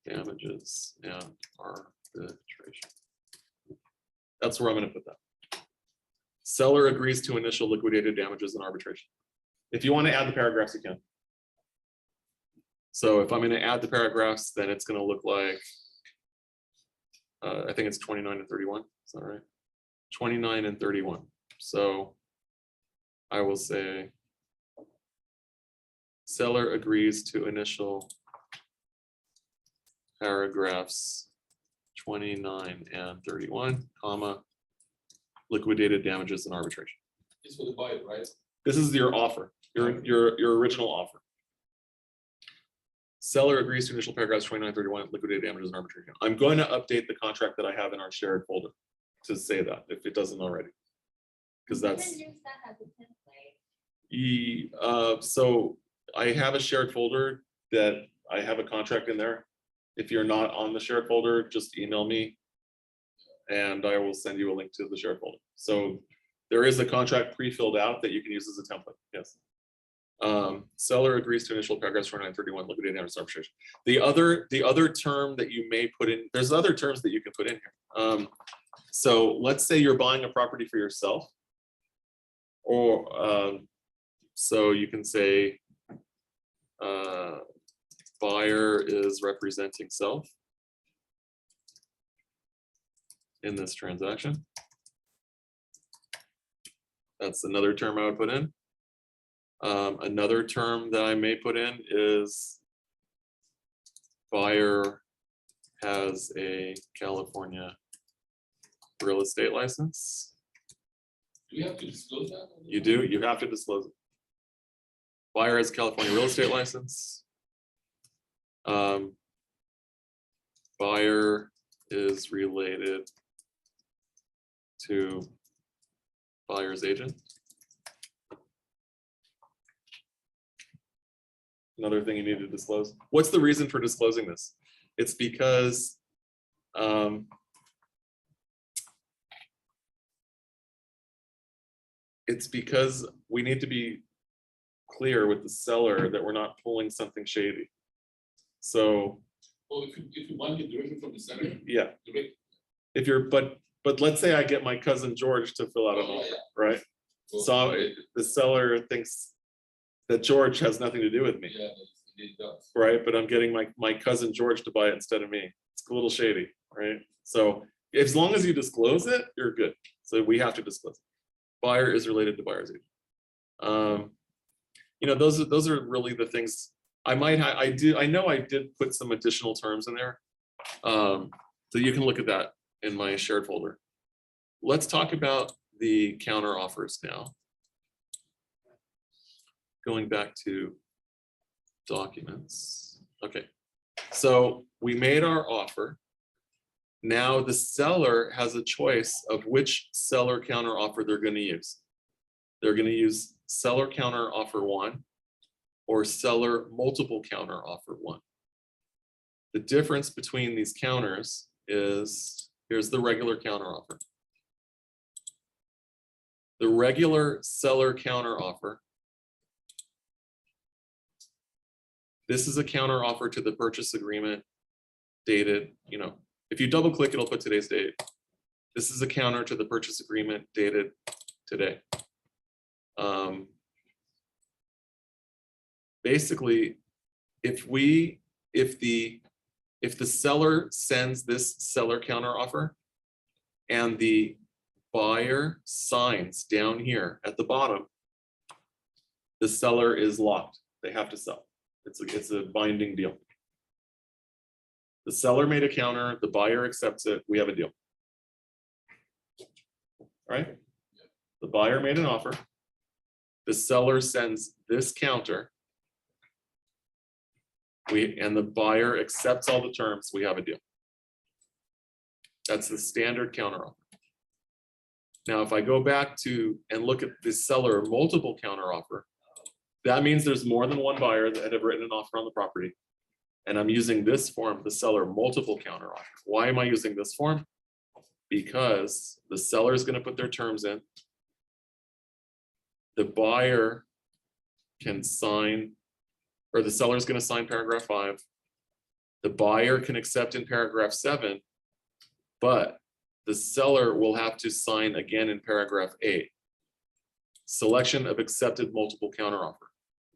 damages and arbitration. That's where I'm going to put that. Seller agrees to initial liquidated damages and arbitration. If you want to add the paragraphs, you can. So if I'm going to add the paragraphs, then it's going to look like, I think it's 29 and 31. Is that right? 29 and 31. So I will say seller agrees to initial paragraphs 29 and 31, comma, liquidated damages and arbitration. It's for the buyer, right? This is your offer, your original offer. Seller agrees to initial paragraphs 29, 31, liquidated damages and arbitration. I'm going to update the contract that I have in our shared folder to say that if it doesn't already. Because that's. You can use that as a template. So I have a shared folder that I have a contract in there. If you're not on the shared folder, just email me and I will send you a link to the shared folder. So there is a contract pre-filled out that you can use as a template. Yes. Seller agrees to initial paragraphs 29, 31, liquidated damages arbitration. The other term that you may put in, there's other terms that you can put in here. So let's say you're buying a property for yourself, or so you can say buyer is representing self in this transaction. That's another term I would put in. Another term that I may put in is buyer has a California real estate license. Do you have to disclose that? You do, you have to disclose it. Buyer has California real estate license. Buyer is related to buyer's agent. Another thing you need to disclose. What's the reason for disclosing this? It's because we need to be clear with the seller that we're not pulling something shady. So Well, if you want it directly from the seller, yeah, direct. if you're, but let's say I get my cousin George to fill out an Oh, offer, yeah. right? So the seller thinks that George has nothing to do with me, Yeah, it does. right? But I'm getting my cousin George to buy it instead of me. It's a little shady, right? So as long as you disclose it, you're good. So we have to disclose it. Buyer is related to buyer's agent. You know, those are really the things I know I did put some additional terms in there. So you can look at that in my shared folder. Let's talk about the counter offers now. Going back to documents. Okay, so we made our offer. Now the seller has a choice of which seller counter offer they're going to use. They're going to use seller counter offer 1 or seller multiple counter offer 1. The difference between these counters is, here's the regular counter offer. The regular seller counter offer. This is a counter offer to the purchase agreement dated, if you double click, it'll put today's date. This is a counter to the purchase agreement dated today. Basically, if the seller sends this seller counter offer and the buyer signs down here at the bottom, the seller is locked. They have to sell. It's a binding deal. The seller made a counter, the buyer accepts it, we have a deal. Right? The buyer made an offer. The seller sends this counter. And the buyer accepts all the terms, we have a deal. That's the standard counter offer. Now, if I go back to and look at the seller multiple counter offer, that means there's more than one buyer that have written an offer on the property. And I'm using this form, the seller multiple counter offer. Why am I using this form? Because the seller is going to put their terms in. The buyer can sign, or the seller is going to sign paragraph 5. The buyer can accept in paragraph 7, but the seller will have to sign again in paragraph 8. Selection of accepted multiple counteroffer.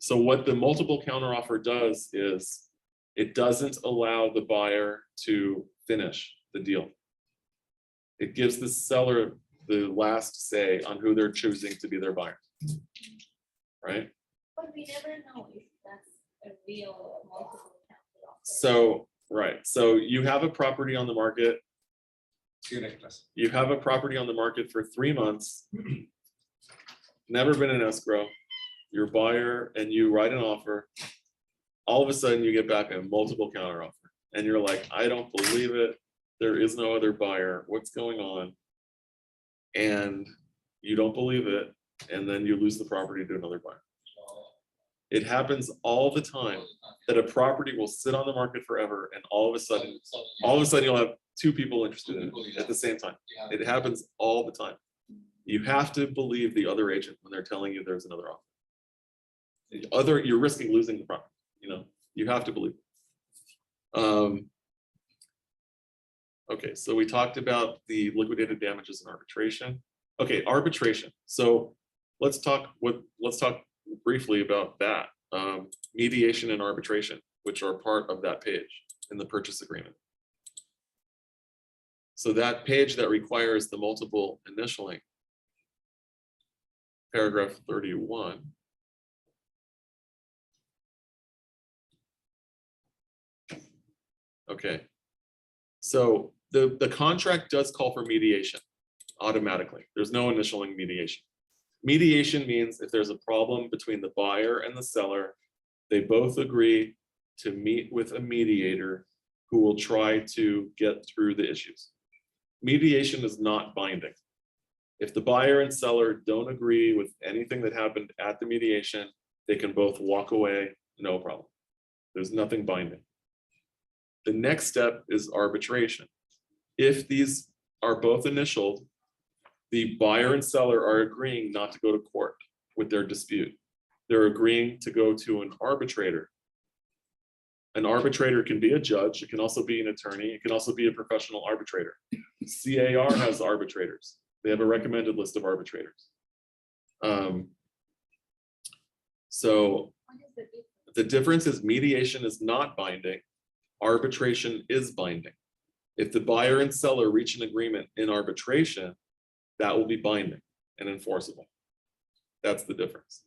So what the multiple counteroffer does is it doesn't allow the buyer to finish the deal. It gives the seller the last say on who they're choosing to be their buyer. Right? But we never know if that's a real multiple counteroffer. So, right. So you have a property on the market. See you next class. You have a property on the market for 3 months. Never been in escrow. Your buyer and you write an offer. All of a sudden you get back a multiple counteroffer. And you're like, I don't believe it. There is no other buyer. What's going on? And you don't believe it. And then you lose the property to another buyer. It happens all the time that a property will sit on the market forever and all of a sudden you'll have 2 people interested in it at the same time. It happens all the time. You have to believe the other agent when they're telling you there's another offer. You're risking losing the property, you have to believe. Okay, so we talked about the liquidated damages and arbitration. Okay, arbitration. So let's talk briefly about that. Mediation and arbitration, which are part of that page in the purchase agreement. So that page that requires the multiple initialing, paragraph 31. Okay, so the contract does call for mediation automatically. There's no initialing mediation. Mediation means if there's a problem between the buyer and the seller, they both agree to meet with a mediator who will try to get through the issues. Mediation is not binding. If the buyer and seller don't agree with anything that happened at the mediation, they can both walk away, no problem. There's nothing binding. The next step is arbitration. If these are both initialed, the buyer and seller are agreeing not to go to court with their dispute. They're agreeing to go to an arbitrator. An arbitrator can be a judge, it can also be an attorney, it can also be a professional arbitrator. CAR has arbitrators. They have a recommended list of arbitrators. So the difference is mediation is not binding, arbitration is binding. If the buyer and seller reach an agreement in arbitration, that will be binding and enforceable. That's the difference.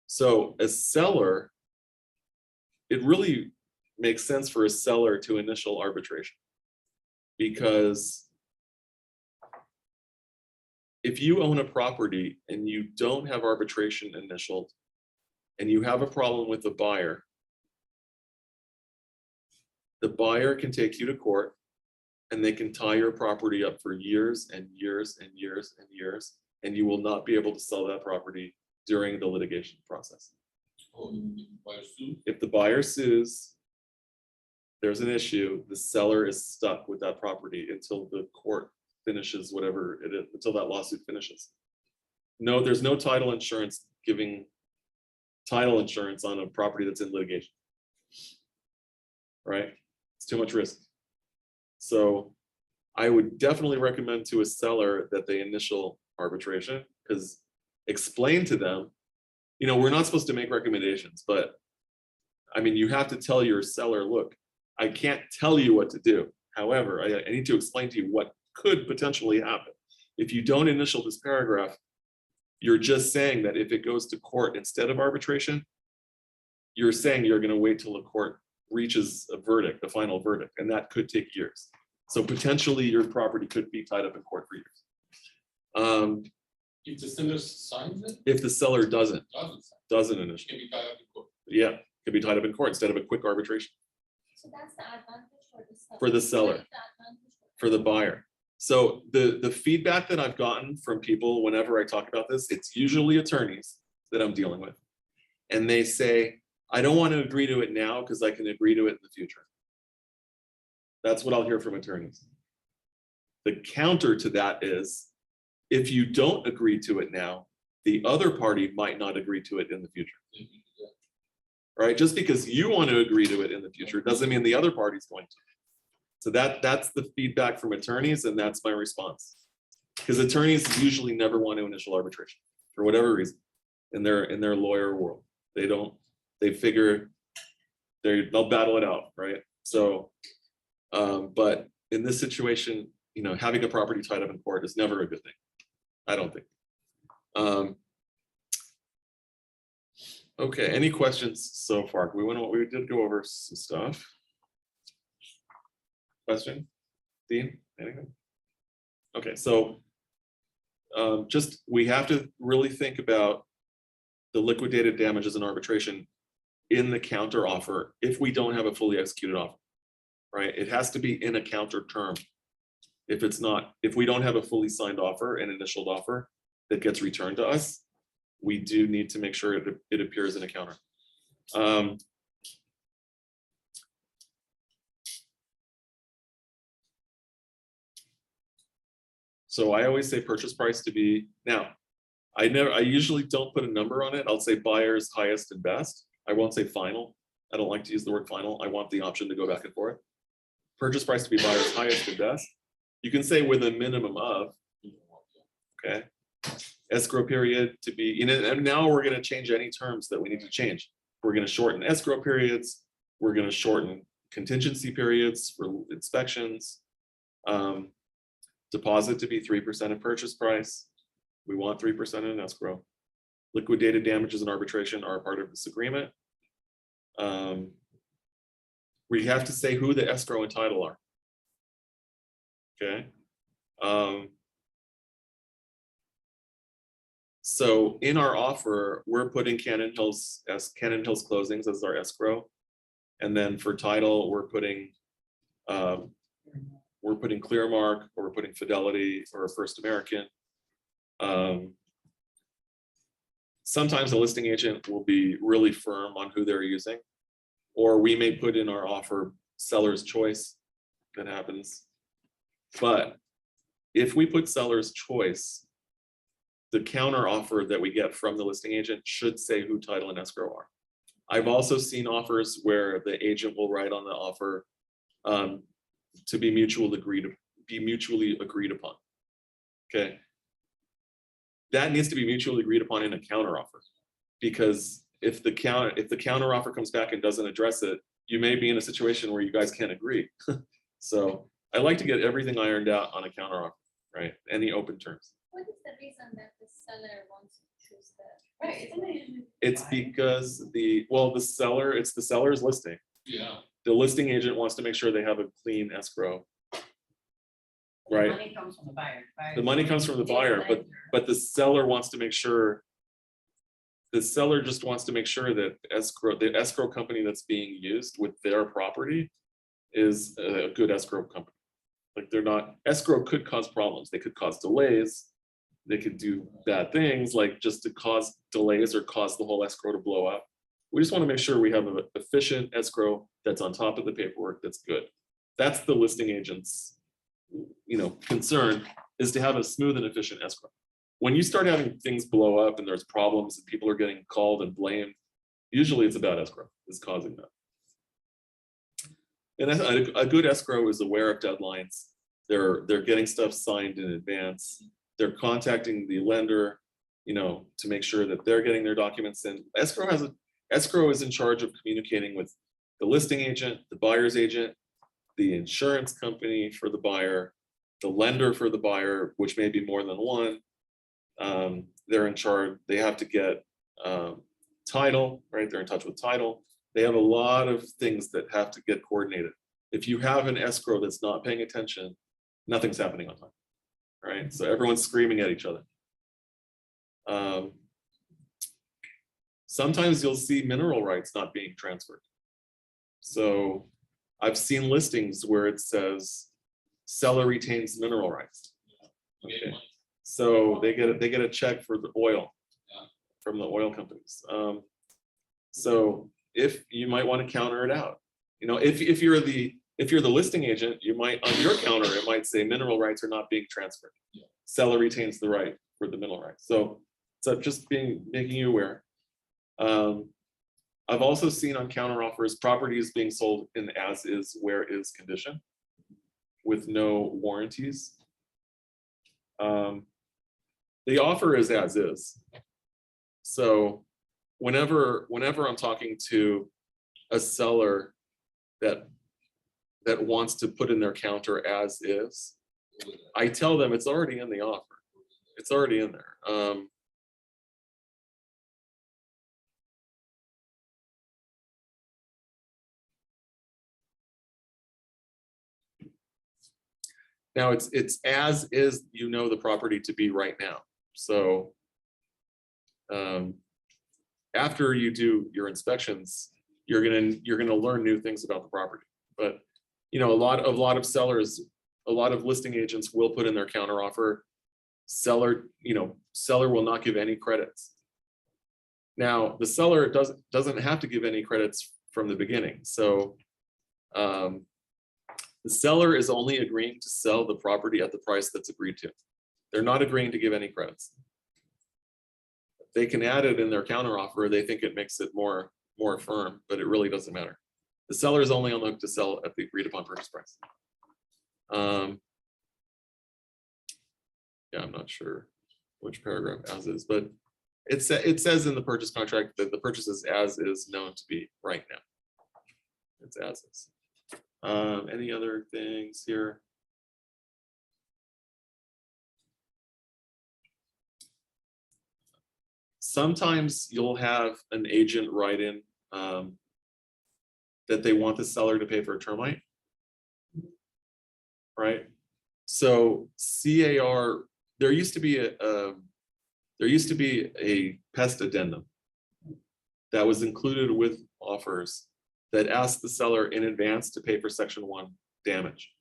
So a seller it really makes sense for a seller to initial arbitration. Because if you own a property and you don't have arbitration initialed and you have a problem with the buyer can take you to court and they can tie your property up for years and years and years and years, and you will not be able to sell that property during the litigation process. Oh, you buy a suit? If the buyer sues, there's an issue, the seller is stuck with that property until the court finishes whatever it is, until that lawsuit finishes. No, there's no title insurance giving title insurance on a property that's in litigation. Right? It's too much risk. So I would definitely recommend to a seller that they initial arbitration, because explain to them, you know, we're not supposed to make recommendations, but I mean, you have to tell your seller, look, I can't tell you what to do. However, I need to explain to you what could potentially happen. If you don't initial this paragraph, you're just saying that if it goes to court instead of arbitration, you're saying you're going to wait till the court reaches a verdict, a final verdict, and that could take years. So potentially your property could be tied up in court for years. If the seller signs it, If the seller doesn't doesn't initial, can be tied up in court. yeah, could be tied up in court instead of a quick arbitration So that's the advantage for the seller. for the What seller, is the advantage for the buyer. So the feedback that I've gotten from people whenever I talk about this, it's usually attorneys that I'm dealing with. And they say, I don't want to agree to it now because I can agree to it in the future. That's what I'll hear from attorneys. The counter to that is, if you don't agree to it now, the other party might not agree to it in the future. Right? Just because you want to agree to it in the future doesn't mean the other party's going to. So that's the feedback from attorneys, and that's my response. Because attorneys usually never want to initial arbitration for whatever reason in their lawyer world. They figure they'll battle it out, right? So, but in this situation, you know, having a property tied up in court is never a good thing. I don't think. Okay, any questions so far? We did go over some stuff. Question? Dean, anything? Okay, so just, we have to really think about the liquidated damages in arbitration in the counter offer if we don't have a fully executed offer, right? It has to be in a counter term. If it's not, if we don't have a fully signed offer, an initialed offer that gets returned to us, we do need to make sure it appears in a counter. So I always say purchase price to be, now, I usually don't put a number on it. I'll say buyer's highest and best. I won't say final. I don't like to use the word final. I want the option to go back and forth. Purchase price to be buyer's highest and best. You can say with a minimum of, okay. Escrow period to be, you know, and now we're going to change any terms that we need to change. We're going to shorten escrow periods. We're going to shorten contingency periods for inspections. Deposit to be 3% of purchase price. We want 3% in escrow. Liquidated damages and arbitration are a part of this agreement. We have to say who the escrow and title are. Okay. So in our offer, we're putting Cannon Hills Closings as our escrow. And then for title, we're putting Clearmark, or we're putting Fidelity or First American. Sometimes a listing agent will be really firm on who they're using, or we may put in our offer seller's choice. That happens. But if we put seller's choice, the counter offer that we get from the listing agent should say who title and escrow are. I've also seen offers where the agent will write on the offer to be mutually agreed upon. Okay. That needs to be mutually agreed upon in a counter offer, because if the counter offer comes back and doesn't address it, you may be in a situation where you guys can't agree. So I like to get everything ironed out on a counter offer, right? Any open terms. What is the reason that the seller wants to choose that? Right, isn't it usually? It's because the seller, it's the seller's listing. Yeah. The listing agent wants to make sure they have a clean escrow. The Right. money comes from the buyer. The money comes from the buyer, but the seller wants to make sure. The seller just wants to make sure that the escrow company that's being used with their property is a good escrow company. Like they're not, escrow could cause problems. They could cause delays. They could do bad things like just to cause delays or cause the whole escrow to blow up. We just want to make sure we have an efficient escrow that's on top of the paperwork that's good. That's the listing agent's, concern, is to have a smooth and efficient escrow. When you start having things blow up and there's problems and people are getting called and blamed, usually it's a bad escrow is causing that. And a good escrow is aware of deadlines. They're getting stuff signed in advance. They're contacting the lender, to make sure that they're getting their documents in. Escrow is in charge of communicating with the listing agent, the buyer's agent, the insurance company for the buyer, the lender for the buyer, which may be more than one. They're in charge. They have to get title, right? They're in touch with title. They have a lot of things that have to get coordinated. If you have an escrow that's not paying attention, nothing's happening on time, right? So everyone's screaming at each other. Sometimes you'll see mineral rights not being transferred. So I've seen listings where it says seller retains mineral rights. Okay. So they get a check for the oil from the oil companies. So if you might want to counter it out, if you're the listing agent, you might on your counter it might say mineral rights are not being transferred. Seller retains the right for the mineral rights. So just making you aware. I've also seen on counter offers properties being sold in as is, where is condition with no warranties. The offer is as is. So whenever I'm talking to a seller that wants to put in their counter as is, I tell them it's already in the offer. It's already in there. Now it's as is, the property to be right now. So after you do your inspections, you're gonna learn new things about the property. But a lot of sellers, a lot of listing agents will put in their counter offer. Seller will not give any credits. Now the seller doesn't have to give any credits from the beginning. So the seller is only agreeing to sell the property at the price that's agreed to. They're not agreeing to give any credits. They can add it in their counteroffer. They think it makes it more firm, but it really doesn't matter. The seller is only on the hook to sell at the agreed upon purchase price. Yeah, I'm not sure which paragraph as is, but it says in the purchase contract that the purchase is as is known to be right now. It's as is. Any other things here? Sometimes you'll have an agent write in that they want the seller to pay for a termite, right? So CAR, there used to be a pest addendum that was included with offers that asked the seller in advance to pay for Section 1 damage.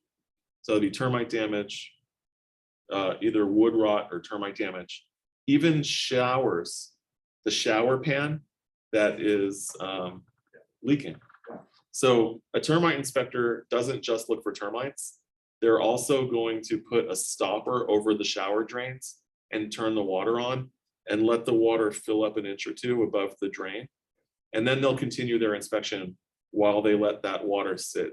So it'd be termite damage, either wood rot or termite damage. Even showers, the shower pan that is leaking. So a termite inspector doesn't just look for termites. They're also going to put a stopper over the shower drains and turn the water on and let the water fill up an inch or two above the drain. And then they'll continue their inspection while they let that water sit.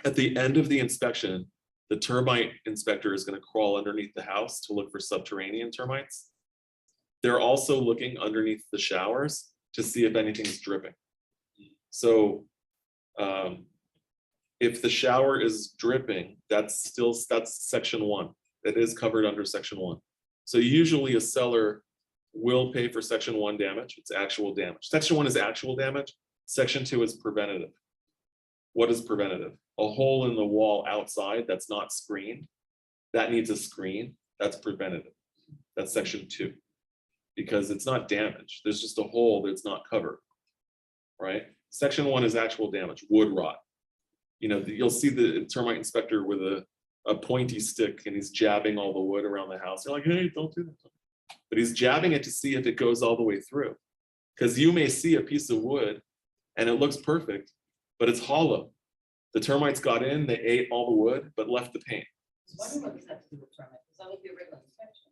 At the end of the inspection, the termite inspector is going to crawl underneath the house to look for subterranean termites. They're also looking underneath the showers to see if anything's dripping. So if the shower is dripping, that's Section 1. That is covered under Section 1. So usually a seller will pay for section 1 damage. It's actual damage. Section 1 is actual damage. Section 2 is preventative. What is preventative? A hole in the wall outside that's not screened, that needs a screen, that's preventative. That's section 2. Because it's not damage. There's just a hole that's not covered, right? Section 1 is actual damage, wood rot. You know, you'll see the termite inspector with a pointy stick and he's jabbing all the wood around the house. You're like, hey, don't do that. But he's jabbing it to see if it goes all the way through. Because you may see a piece of wood and it looks perfect, but it's hollow. The termites got in, they ate all the wood, but left the paint. Wondering what does that have to do with termite? Because that would be a regular inspection.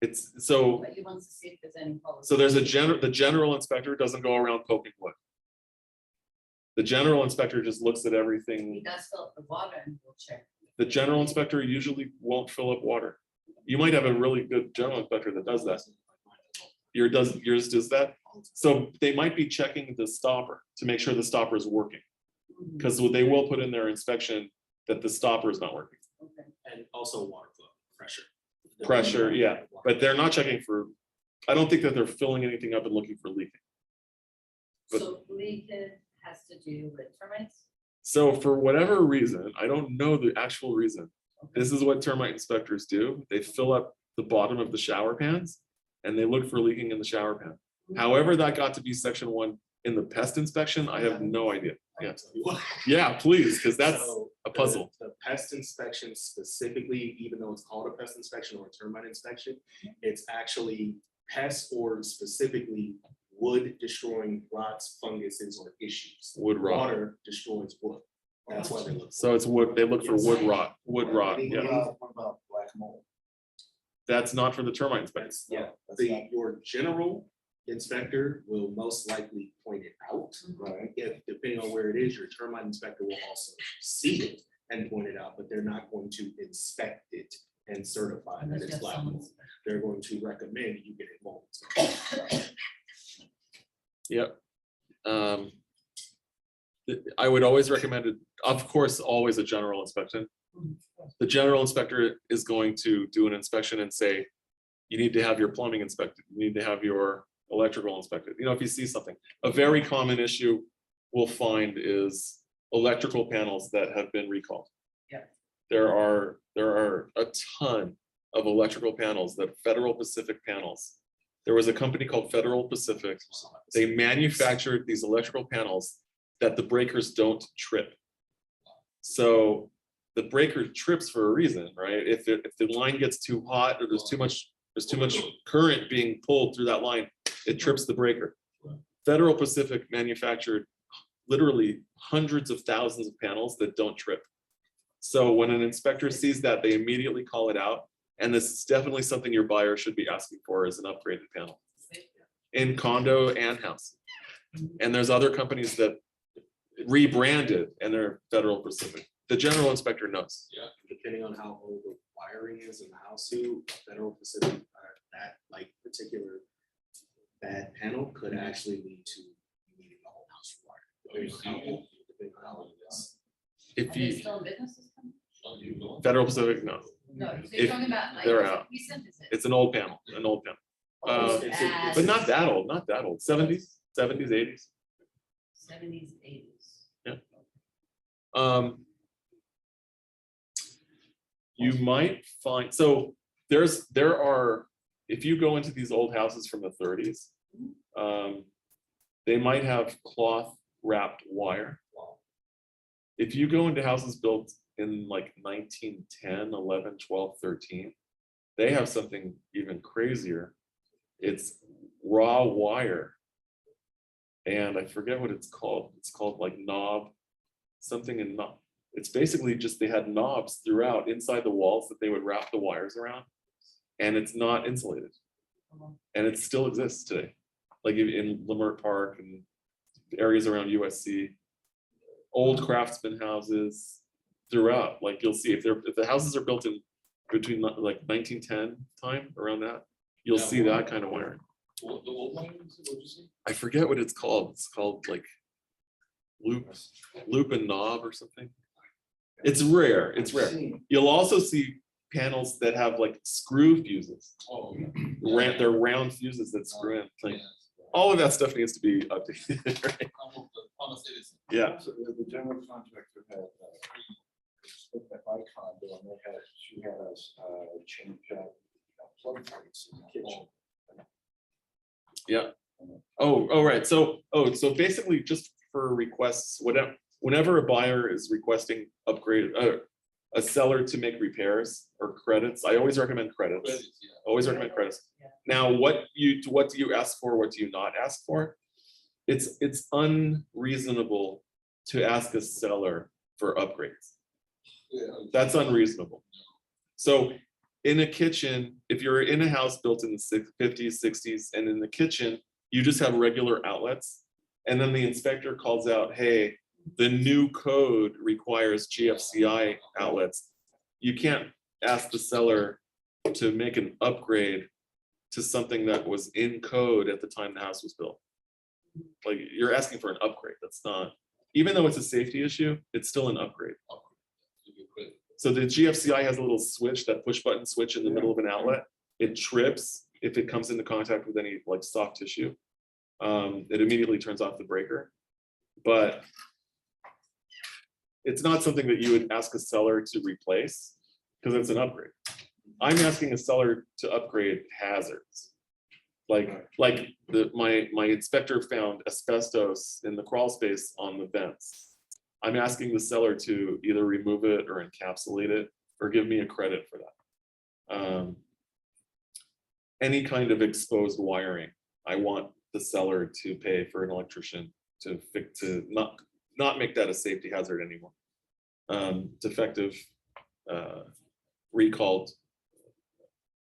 It's so, But he wants to see if there's any policy. so there's the general inspector doesn't go around poking wood. The general inspector just looks at He everything. does fill up the water and will check. The general inspector usually won't fill up water. You might have a really good general inspector that does that. Yours does that? So they might be checking the stopper to make sure the stopper is working. Because they will put in their inspection that the stopper is not working. Okay. And also water flow, pressure. Pressure, yeah, but they're not checking for, I don't think that they're filling anything up and looking for leaking. But- So leakage has to do with termites? So for whatever reason, I don't know the actual reason. This is what termite inspectors do. They fill up the bottom of the shower pans and they look for leaking in the shower pan. However, that got to be section 1 in the pest inspection, I have no idea. Yeah, yeah, please, because that's So a puzzle. The pest inspection specifically, even though it's called a pest inspection or a termite inspection, it's actually pests or specifically wood destroying rots, funguses, or issues. Wood rot. Water destroys wood. That's why they look. So it's wood, they look for wood rot, yeah. What about black mold? That's not for the termite inspection. That's, yeah, That's not- your general inspector will most likely point it out. Right. If, depending on where it is, your termite inspector will also see it and point it out, but they're not going to inspect it and certify that Unless you it's have black someone mold. They're going to recommend you get it mold. Yep. I would always recommend it, of course, always a general inspection. The general inspector is going to do an inspection and say, you need to have your plumbing inspected, you need to have your electrical inspected. You know, if you see something, a very common issue we'll find is electrical panels that have been recalled. Yeah. There are a ton of electrical panels that Federal Pacific panels. There was a company called Federal Pacific. They manufactured these electrical panels that the breakers don't trip. So the breaker trips for a reason, right? If the line gets too hot or there's too much current being pulled through that line, it trips the breaker. Federal Pacific manufactured literally hundreds of thousands of panels that don't trip. So when an inspector sees that, they immediately call it out. And this is definitely something your buyer should be asking for as an upgraded panel in condo and house. And there's other companies that rebranded and they're Federal Pacific. The general inspector knows. Depending on how old the wiring is in the house too, Federal Pacific, that like particular bad panel could actually lead to needing the whole house wired. Depending on how old it is. If Are they you, still in business this time? Federal Pacific, no, No, If you're talking about like, they're is it out. recent, is it? it's an old panel, Oh, it's- bad. but not that old, 70s, 80s. 70s, 80s. You might find, so there are, if you go into these old houses from the 30s, they might have cloth wrapped wire. If you go into houses built in like 1910, 11, 12, 13, they have something even crazier. It's raw wire. And I forget what it's called. It's called like knob, something in knob. It's basically just they had knobs throughout inside the walls that they would wrap the wires around. And it's not insulated. And it still exists today. Like in Leimert Park and areas around USC, old craftsman houses throughout. Like you'll see if the houses are built in between like 1910 time, around that, you'll see that kind of wiring. What the old one, what'd you say? I forget what it's called. It's called like loop and knob or something. It's rare. It's rare. You'll also see panels that have like screw fuses. Oh. They're round fuses that screw in, like, Yeah. all of that stuff needs to be updated, right? I'm a citizen. Yeah, So the general contractor had, looked at my condo and she had us change out plug points in the kitchen. oh, right, so basically, just for requests, whenever a buyer is requesting upgrade, a seller to make repairs or credits, I always recommend credits. Credits, yeah. Always recommend credits. Yeah. Now, what do you ask for? What do you not ask for? It's unreasonable to ask a seller for upgrades. Yeah. That's unreasonable. So in a kitchen, if you're in a house built in the 50s, 60s, and in the kitchen, you just have regular outlets. And then the inspector calls out, hey, the new code requires GFCI outlets. You can't ask the seller to make an upgrade to something that was in code at the time the house was built. Like, you're asking for an upgrade. That's not, even though it's a safety issue, it's still an upgrade. So the GFCI has a little switch, that push button switch in the middle of an outlet. It trips if it comes into contact with any like soft tissue. It immediately turns off the breaker. But it's not something that you would ask a seller to replace because it's an upgrade. I'm asking a seller to upgrade hazards. Like my inspector found asbestos in the crawl space on the vents. I'm asking the seller to either remove it or encapsulate it or give me a credit for that. Any kind of exposed wiring, I want the seller to pay for an electrician to fix, to not make that a safety hazard anymore. Defective, recalled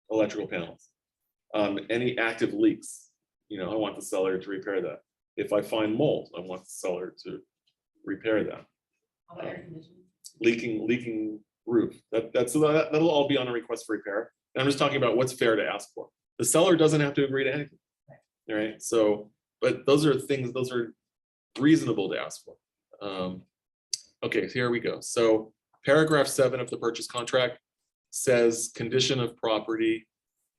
electrical panels. Any active leaks, I want the seller to repair that. If I find mold, I want the seller to repair that. How about air conditioning? Leaking roof, that'll all be on a request for repair. And I'm just talking about what's fair to ask for. The seller doesn't have to agree to anything. All right, so, but those are reasonable to ask for. Okay, here we go. So paragraph 7 of the purchase contract says condition of property.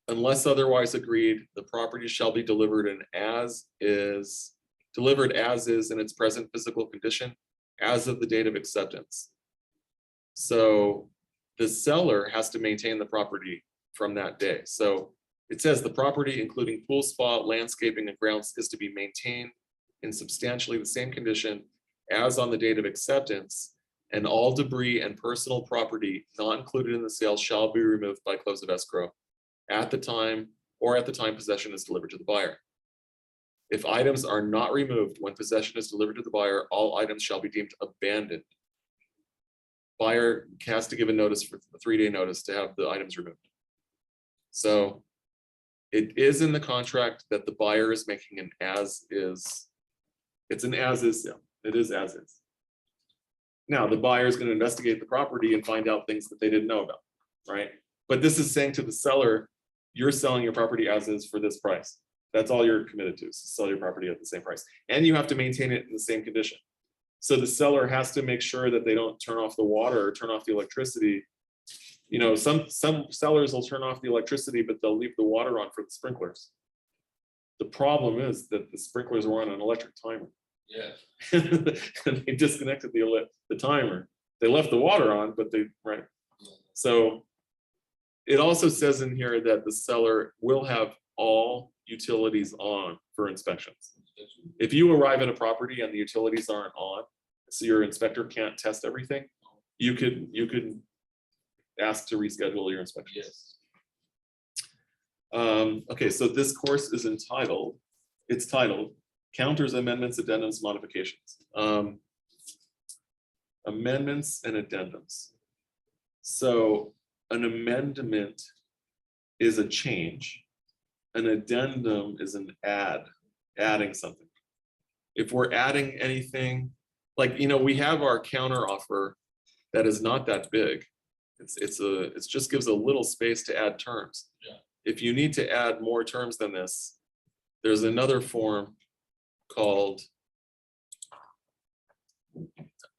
Unless otherwise agreed, the property shall be delivered in as is in its present physical condition as of the date of acceptance. So the seller has to maintain the property from that day. So it says the property, including pool spa, landscaping, and grounds, is to be maintained in substantially the same condition as on the date of acceptance, and all debris and personal property not included in the sale shall be removed by close of escrow at the time possession is delivered to the buyer. If items are not removed when possession is delivered to the buyer, all items shall be deemed abandoned. Buyer has to give a notice for a 3-day notice to have the items removed. So it is in the contract that the buyer is making an as is. It's an as is sale. It is as is. Now the buyer is going to investigate the property and find out things that they didn't know about, right? But this is saying to the seller, you're selling your property as is for this price. That's all you're committed to, is to sell your property at the same price. And you have to maintain it in the same condition. So the seller has to make sure that they don't turn off the water or turn off the electricity. Some sellers will turn off the electricity, but they'll leave the water on for the sprinklers. The problem is that the sprinklers were on an electric timer. Yeah. And they disconnected the timer. They left the water on, but right. So it also says in here that the seller will have all utilities on for inspections. If you arrive at a property and the utilities aren't on, so your inspector can't test everything, you could ask to reschedule your inspection. Yes. Okay, so this course is titled Counters, Amendments, Addendums, Modifications. Amendments and addendums. So an amendment is a change. An addendum is an adding something. If we're adding anything, like, we have our counter offer that is not that big. It just gives a little space to add terms. Yeah. If you need to add more terms than this, there's another form called,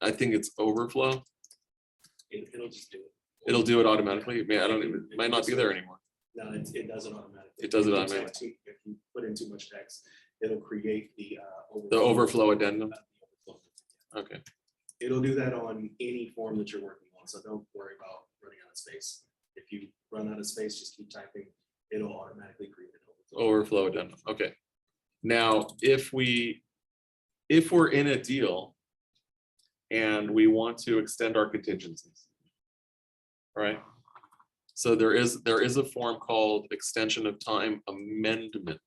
I think it's overflow. It'll just do it. It'll do it automatically. I don't even, it might not be there anymore. No, it doesn't automatically. It does it If you automatically. If you put in too much text, it'll create the. The overflow addendum. Okay. It'll do that on any form that you're working on, so don't worry about running out of space. If you run out of space, just keep typing, it'll automatically create an overflow. Overflow addendum. Okay. Now, if we're in a deal and we want to extend our contingencies, right? So there is a form called extension of time amendment.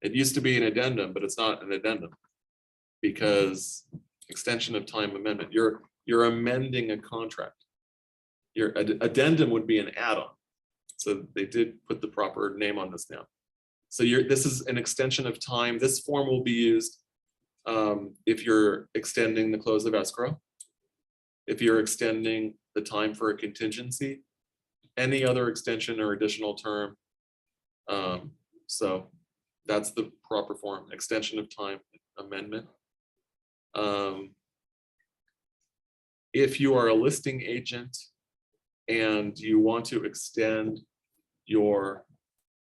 It used to be an addendum, but it's not an addendum because extension of time amendment, you're amending a contract. Your addendum would be an add-on. So they did put the proper name on this now. So this is an extension of time. This form will be used if you're extending the close of escrow, if you're extending the time for a contingency, any other extension or additional term. So that's the proper form, extension of time amendment. If you are a listing agent and you want to extend your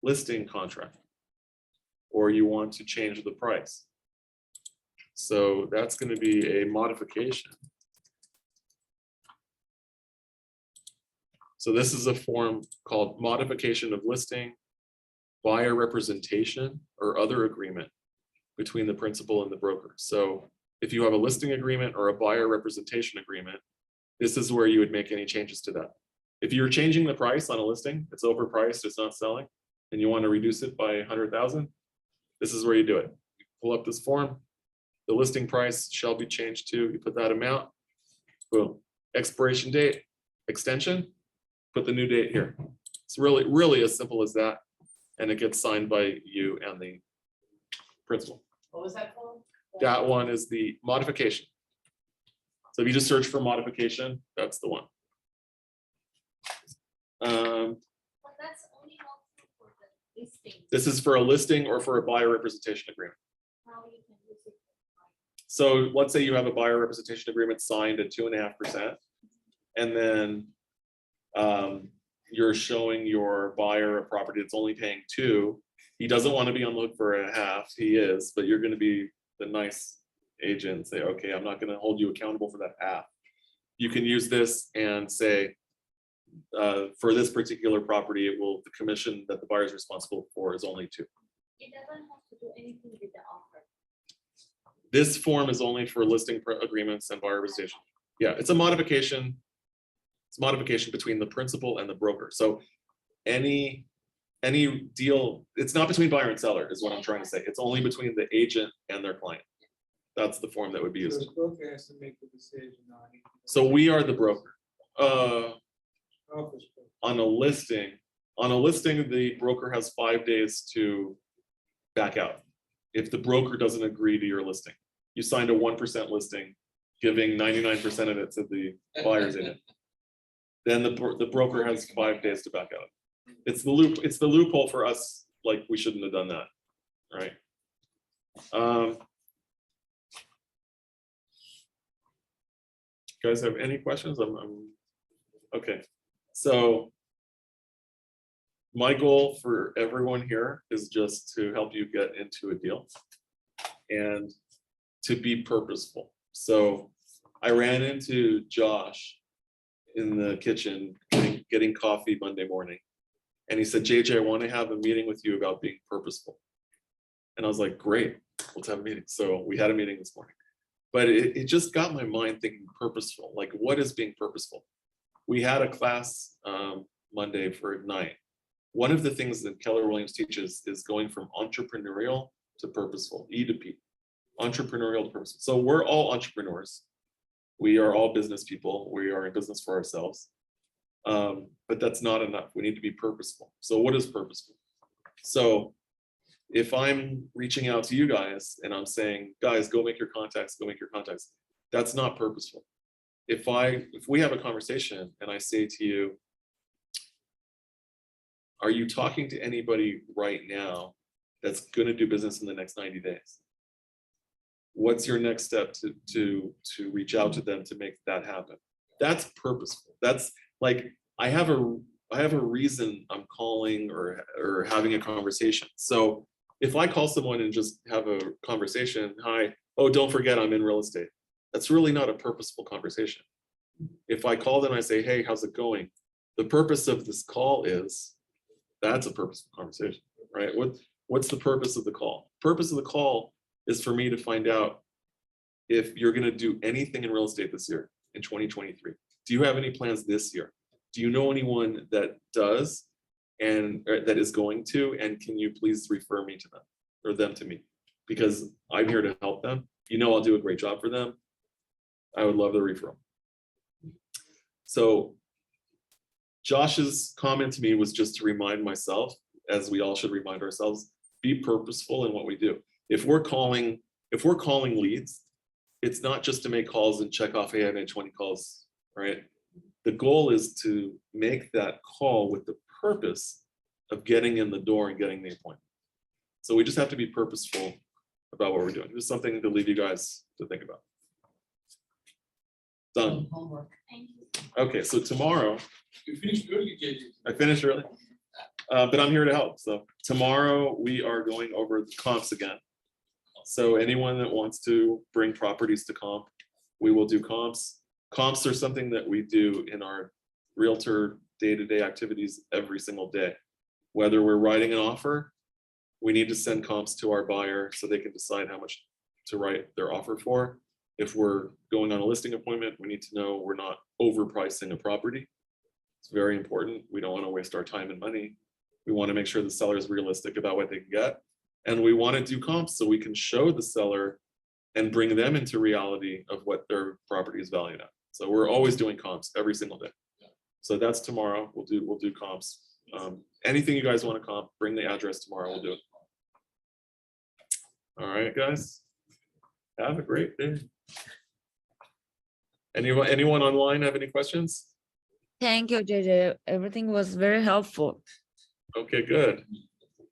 listing contract, or you want to change the price. So that's going to be a modification. So this is a form called modification of listing, buyer representation, or other agreement between the principal and the broker. So if you have a listing agreement or a buyer representation agreement, this is where you would make any changes to that. If you're changing the price on a listing, it's overpriced, it's not selling, and you want to reduce it by 100,000, this is where you do it. You pull up this form, the listing price shall be changed to, you put that amount, boom, expiration date, extension, put the new date here. It's really as simple as that, and it gets signed by you and the principal. What was that called? That one is the modification. So if you just search for modification, that's the one. But that's only helpful for the listing. This is for a listing or for a buyer representation agreement. How you can use it. So let's say you have a buyer representation agreement signed at 2.5%, and then you're showing your buyer a property that's only paying 2. He doesn't want to be on the hook for 0.5. He is, but you're going to be the nice agent and say, okay, I'm not going to hold you accountable for that half. You can use this and say, for this particular property, the commission that the buyer is responsible for is only 2. It doesn't have to do anything with the offer. This form is only for listing agreements and buyer representation. Yeah, it's a modification. It's a modification between the principal and the broker. So any deal, it's not between buyer and seller is what I'm trying to say. It's only between the agent and their client. That's the form that would be So used. the broker has to make the decision on it. So we are the broker. Office broker. On a listing, the broker has 5 days to back out. If the broker doesn't agree to your listing, you signed a 1% listing, giving 99% of it to the buyer's agent. Then the broker has 5 days to back out. It's the loophole for us, like we shouldn't have done that, right? Guys have any questions? Okay. So my goal for everyone here is just to help you get into a deal and to be purposeful. So I ran into Josh in the kitchen getting coffee Monday morning. And he said, JJ, I want to have a meeting with you about being purposeful. And I was like, great, let's have a meeting. So we had a meeting this morning. But it just got my mind thinking purposeful. Like, what is being purposeful? We had a class Monday for Ignite. One of the things that Keller Williams teaches is going from entrepreneurial to purposeful, E to P, entrepreneurial to purposeful. So we're all entrepreneurs. We are all business people. We are in business for ourselves. But that's not enough. We need to be purposeful. So what is purposeful? So if I'm reaching out to you guys and I'm saying, guys, go make your contacts, that's not purposeful. If we have a conversation and I say to you, are you talking to anybody right now that's going to do business in the next 90 days? What's your next step to reach out to them to make that happen? That's purposeful. Like, I have a reason I'm calling or having a conversation. So if I call someone and just have a conversation, hi, oh, don't forget I'm in real estate. That's really not a purposeful conversation. If I call them, I say, hey, how's it going? The purpose of this call is, that's a purposeful conversation, right? What's the purpose of the call? Purpose of the call is for me to find out if you're gonna do anything in real estate this year, in 2023. Do you have any plans this year? Do you know anyone that does and that is going to, and can you please refer me to them or them to me? Because I'm here to help them. You know, I'll do a great job for them. I would love the referral. So Josh's comment to me was just to remind myself, as we all should remind ourselves, be purposeful in what we do. If we're calling leads, it's not just to make calls and check off, hey, I made 20 calls, right? The goal is to make that call with the purpose of getting in the door and getting the appointment. So we just have to be purposeful about what we're doing. Just something to leave you guys to think about. Done. Homework. Thank you. Okay, so tomorrow, You finished early, JJ. I finished early, but I'm here to help. So tomorrow we are going over the comps again. So anyone that wants to bring properties to comp, we will do comps. Comps are something that we do in our realtor day-to-day activities every single day. Whether we're writing an offer, we need to send comps to our buyer so they can decide how much to write their offer for. If we're going on a listing appointment, we need to know we're not overpricing a property. It's very important. We don't want to waste our time and money. We want to make sure the seller is realistic about what they can get. And we want to do comps so we can show the seller and bring them into reality of what their property is valued at. So we're always doing comps every single day. So that's tomorrow. We'll do comps. Anything you guys want to comp, bring the address tomorrow. We'll do it. All right, guys. Have a great day. Anyone online have any questions? Thank you, JJ. Everything was very helpful. Okay, good.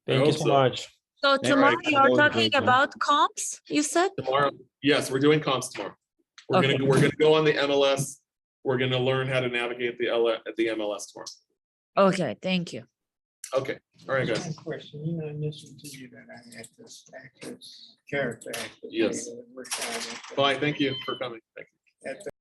Thank you hope so so. much. So right, tomorrow that you're was talking great, man. about comps, you said? Tomorrow, yes, we're doing comps tomorrow. We're Okay. gonna go on the MLS. We're gonna learn how to navigate the MLS tomorrow. Okay, thank you. Okay, all right, guys. One question, you know, I mentioned to you that I had this actress character. actor Yes. that we're trying to- Bye, thank you for coming. Thank you. At the